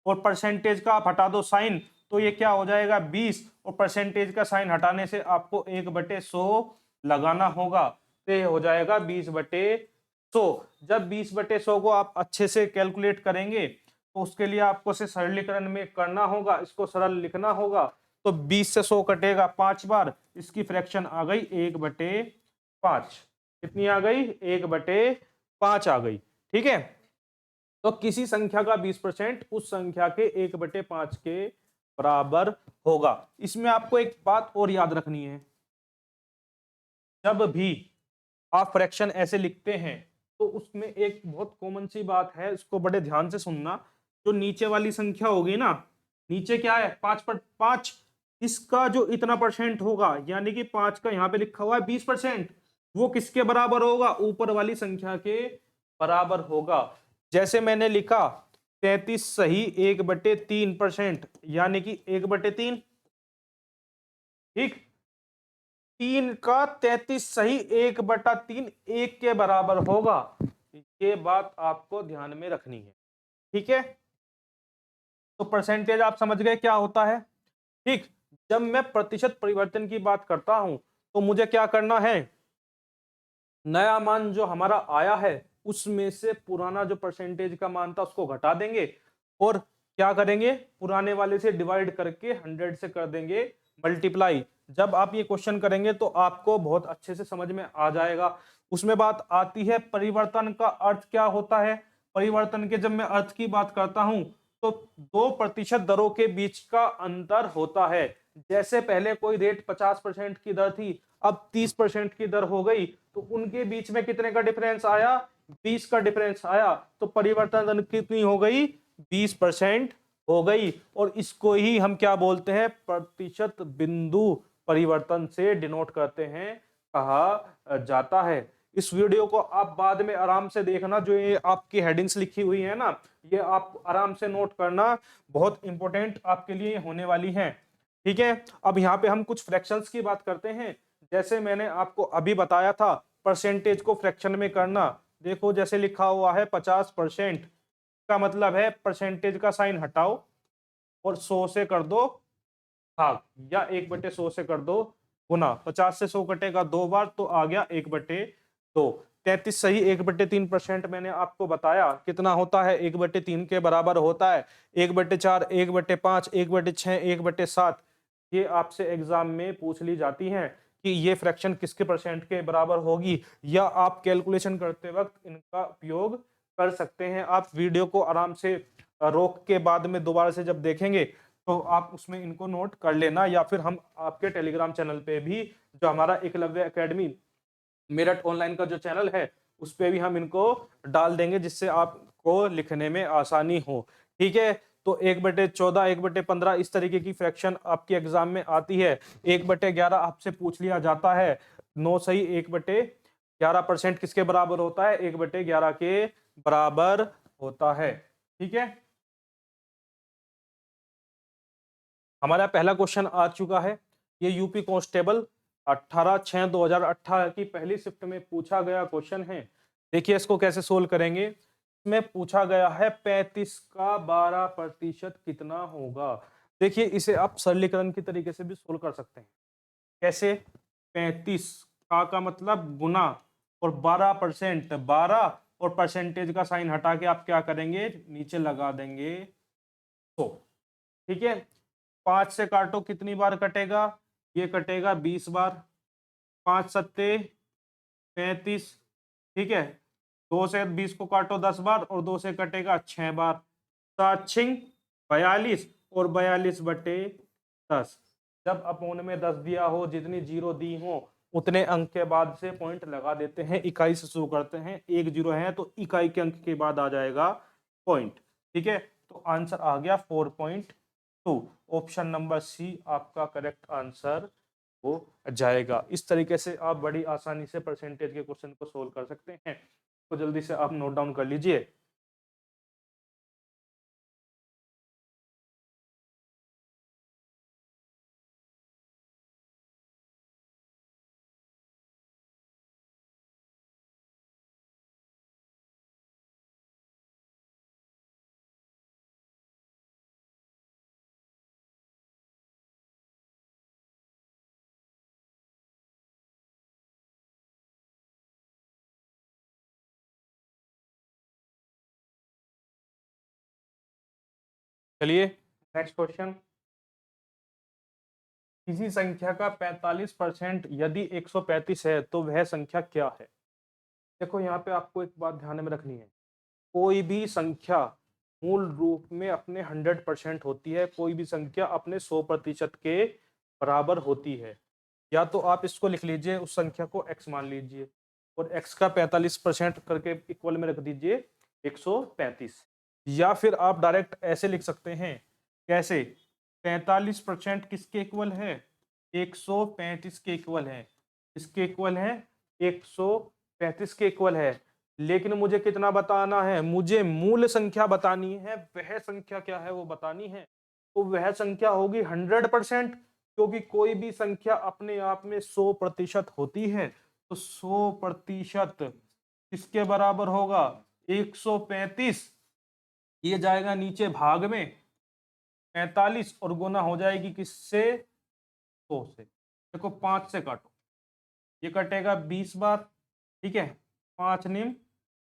और परसेंटेज का आप हटा दो साइन तो ये क्या हो जाएगा 20, और परसेंटेज का साइन हटाने से आपको 1/100 लगाना होगा, तो ये हो जाएगा 20/100। जब 20/100 को आप अच्छे से कैलकुलेट करेंगे तो उसके लिए आपको से सरलीकरण में करना होगा, इसको सरल लिखना होगा। तो 20 से 100 कटेगा 5 बार, इसकी फ्रैक्शन आ गई 1/5। कितनी आ गई, 1/5 आ गई। ठीक है, तो किसी संख्या का 20% उस संख्या के 1/5 के बराबर होगा। इसमें आपको एक बात और याद रखनी है, जब भी आप फ्रैक्शन ऐसे लिखते हैं तो उसमें एक बहुत कॉमन सी बात है, इसको बड़े ध्यान से सुनना। जो नीचे वाली संख्या होगी ना, नीचे क्या है 5, इसका जो इतना परसेंट होगा, यानी कि 5 का यहाँ पे लिखा हुआ है 20%, वो किसके बराबर होगा, ऊपर वाली संख्या के बराबर होगा। जैसे मैंने लिखा 33 सही 1/3%, यानी कि 1/3। ठीक, 3 का 33 सही 1/3 1 के बराबर होगा। ये बात आपको ध्यान में रखनी है। ठीक है, तो परसेंटेज आप समझ गए क्या होता है। ठीक, जब मैं प्रतिशत परिवर्तन की बात करता हूं तो मुझे क्या करना है, नया मान जो हमारा आया है उसमें से पुराना जो परसेंटेज का मान था उसको घटा देंगे और क्या करेंगे, पुराने वाले से डिवाइड करके 100 से कर देंगे मल्टीप्लाई। जब आप ये क्वेश्चन करेंगे तो आपको बहुत अच्छे से समझ में आ जाएगा। उसमें बात आती है परिवर्तन का अर्थ क्या होता है। परिवर्तन के जब मैं अर्थ की बात करता हूं तो 2% दरों के बीच का अंतर होता है। जैसे पहले कोई रेट 50% की दर थी, अब 30% की दर हो गई, तो उनके बीच में कितने का डिफरेंस आया? 20 का डिफरेंस आया। तो परिवर्तन दर कितनी हो गई? 20% हो गई। और इसको ही हम क्या बोलते हैं? प्रतिशत बिंदु परिवर्तन से डिनोट करते हैं, कहा जाता है। इस वीडियो को आप बाद में आराम से देखना, जो ये आपकी हेडिंग्स लिखी हुई है ना, ये आप आराम से नोट करना, बहुत इंपॉर्टेंट आपके लिए होने वाली है। ठीक है, अब यहाँ पे हम कुछ फ्रैक्शंस की बात करते हैं। जैसे मैंने आपको अभी बताया था परसेंटेज को फ्रैक्शन में करना। देखो जैसे लिखा हुआ है 50%, का मतलब है परसेंटेज का साइन हटाओ और 100 से कर दो भाग, या 1/100 से कर दो गुना। 50 से 100 कटेगा 2 बार, तो आ गया 1/2। 33 सही 1/3% मैंने आपको बताया कितना होता है? 1/3 के बराबर होता है। 1/4, 1/5, 1/6, 1/7 ये आपसे एग्जाम में पूछ ली जाती हैं कि ये फ्रैक्शन किसके परसेंट के बराबर होगी, या आप कैलकुलेशन करते वक्त इनका उपयोग कर सकते हैं। आप वीडियो को आराम से रोक के बाद में दोबारा से जब देखेंगे तो आप उसमें इनको नोट कर लेना, या फिर हम आपके टेलीग्राम चैनल पे भी, जो हमारा एकलव्य एकेडमी मेरठ ऑनलाइन का जो चैनल है, उस पे भी हम इनको डाल देंगे, जिससे आपको लिखने में आसानी हो। ठीक है, तो 1/14, 1/15 इस तरीके की फ्रैक्शन आपके एग्जाम में आती है। 1/11 आपसे पूछ लिया जाता है। 9 सही 1/11% किसके बराबर होता है? 1/11 के बराबर होता है। ठीक है, हमारा पहला क्वेश्चन आ चुका है। ये यूपी कांस्टेबल 18/6/2018 की पहली शिफ्ट में पूछा गया क्वेश्चन है। देखिए इसको कैसे सोल्व करेंगे। इसमें पूछा गया है 35 का 12% कितना होगा। देखिए इसे आप सरलीकरण की तरीके से भी सोल्व कर सकते हैं। कैसे? 35 का मतलब गुना, और 12%, 12 और परसेंटेज का साइन हटा के आप क्या करेंगे? नीचे लगा देंगे 100। ठीक है, 5 से काटो कितनी बार कटेगा? ये कटेगा 20 बार। 5 सत्ते 35। ठीक है, 2 से 20 को काटो 10 बार, और 2 से कटेगा 6 बार। 7 छिंग 42, और 42/10। जब अपोन में 10 दिया हो, जितनी जीरो दी हो, उतने अंक के बाद से पॉइंट लगा देते हैं। इकाई से शुरू करते हैं, एक जीरो है तो इकाई के अंक के बाद आ जाएगा पॉइंट। ठीक है, तो आंसर आ गया 4.2। ऑप्शन नंबर सी आपका करेक्ट आंसर हो जाएगा। इस तरीके से आप बड़ी आसानी से परसेंटेज के क्वेश्चन को सोल्व कर सकते हैं। तो जल्दी से आप नोट डाउन कर लीजिए। चलिए नेक्स्ट क्वेश्चन। किसी संख्या का 45% यदि 135 है तो वह संख्या क्या है? देखो यहाँ पे आपको एक बात ध्यान में रखनी है। कोई भी संख्या मूल रूप में अपने 100% होती है, कोई भी संख्या अपने 100% के बराबर होती है। या तो आप इसको लिख लीजिए, उस संख्या को x मान लीजिए, और x का 45% करके इक्वल में रख दीजिए 135। या फिर आप डायरेक्ट ऐसे लिख सकते हैं। कैसे? 45% किसके इक्वल है? 135 के इक्वल है। इसके इक्वल है 135 के इक्वल है। लेकिन मुझे कितना बताना है? मुझे मूल संख्या बतानी है। वह संख्या क्या है वो बतानी है। तो वह संख्या होगी 100%, क्योंकि कोई भी संख्या अपने आप में 100% होती है। तो 100% किसके बराबर होगा? 135। ये जाएगा नीचे भाग में 45, और गुना हो जाएगी किससे? 100 से। देखो 5 से काटो, ये कटेगा 20 बार। ठीक है, 5 निम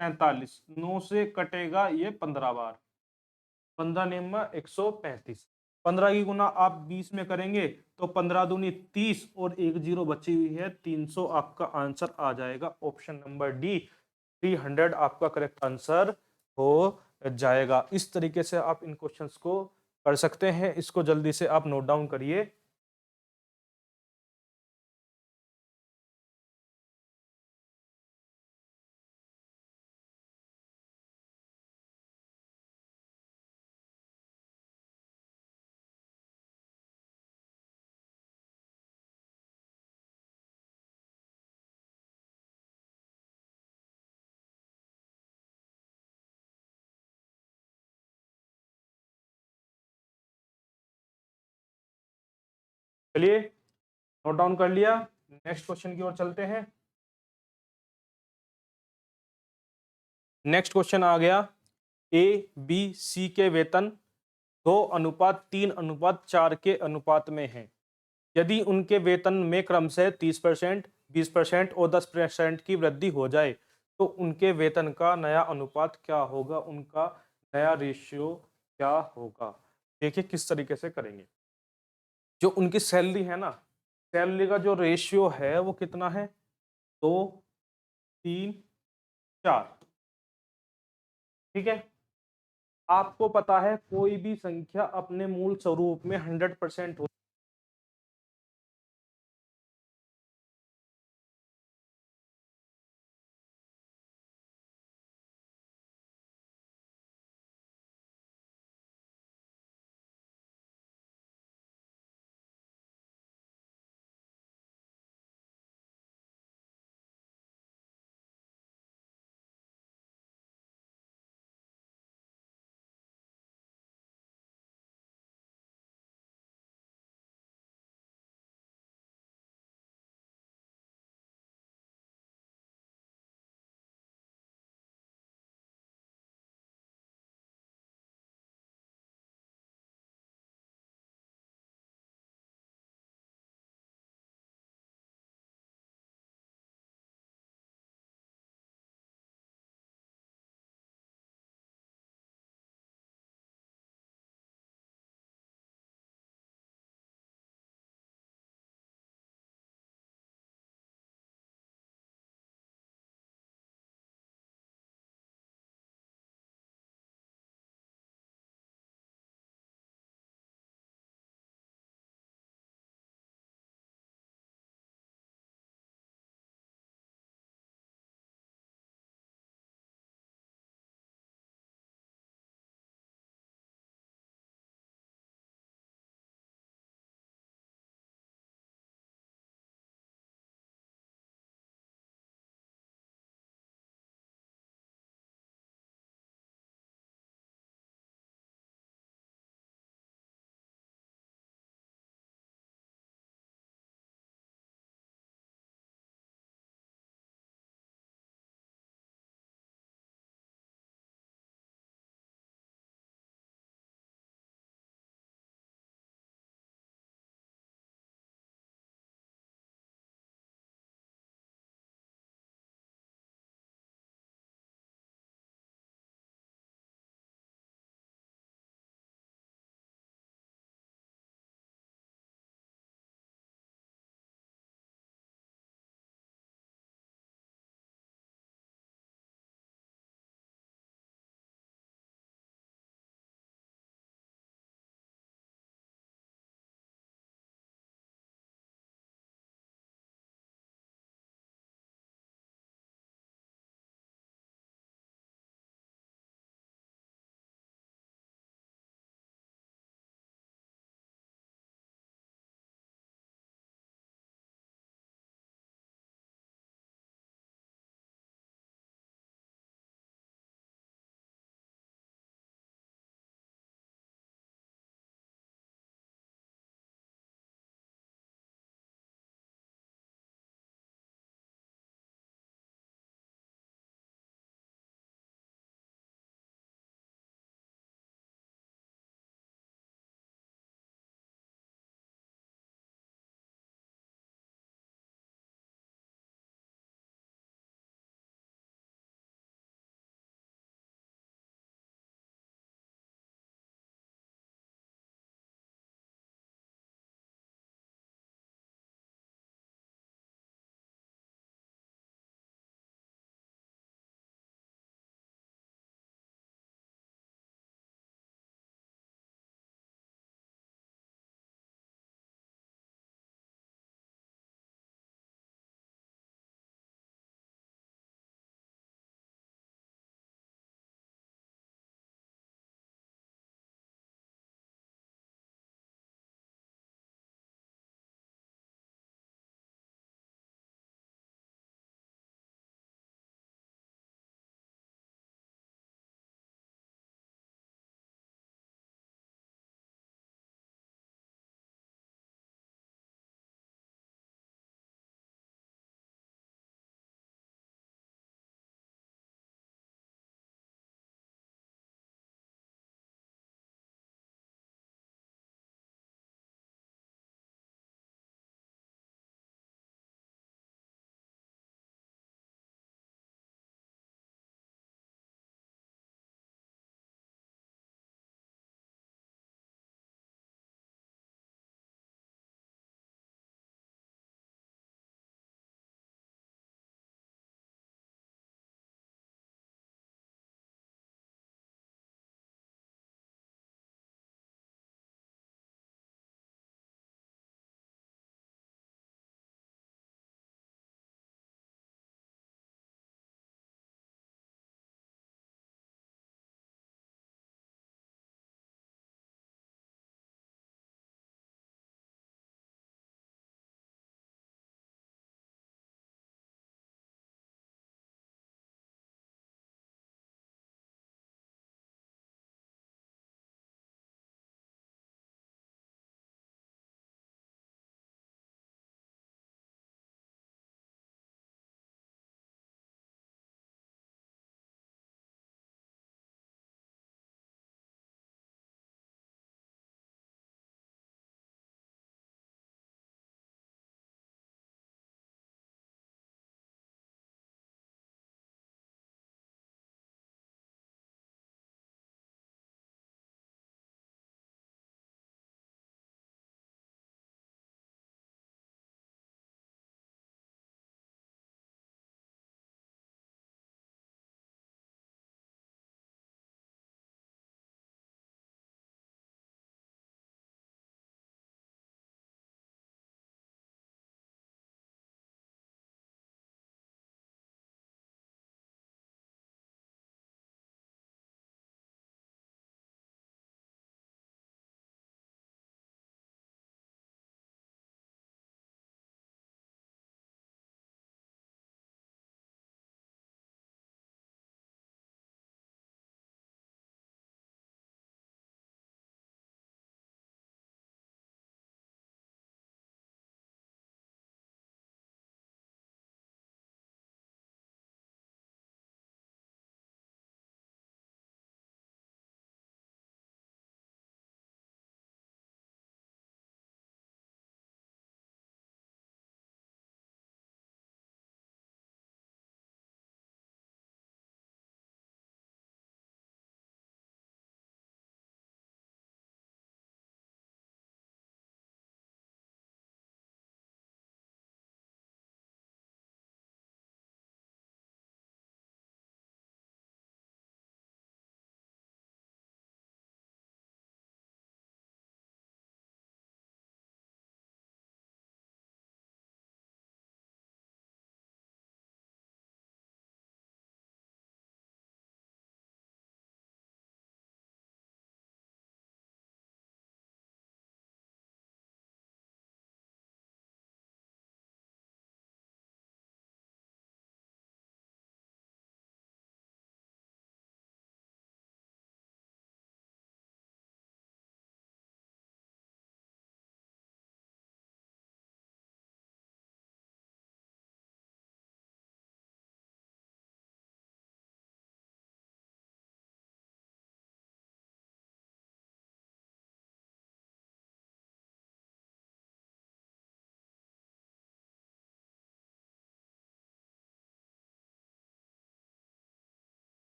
45, 9 से कटेगा ये 15 बार। 15 निम 135। 15 की गुना आप 20 में करेंगे तो 15 दूनी 30, और एक जीरो बची हुई है 300। आपका आंसर आ जाएगा ऑप्शन नंबर डी, 300 आपका करेक्ट आंसर हो जाएगा। इस तरीके से आप इन क्वेश्चंस को कर सकते हैं। इसको जल्दी से आप नोट डाउन करिए। चलिए, नोट डाउन कर लिया। नेक्स्ट क्वेश्चन की ओर चलते हैं। नेक्स्ट क्वेश्चन आ गया, ए बी सी के वेतन 2:3:4 के अनुपात में हैं। यदि उनके वेतन में क्रमशः 30%, 20% और 10% की वृद्धि हो जाए तो उनके वेतन का नया अनुपात क्या होगा, उनका नया रेशियो क्या होगा। देखिए किस तरीके से करेंगे। जो उनकी सैलरी है ना, सैलरी का जो रेशियो है वो कितना है, 2:3:4। ठीक है। आपको पता है कोई भी संख्या अपने मूल स्वरूप में 100%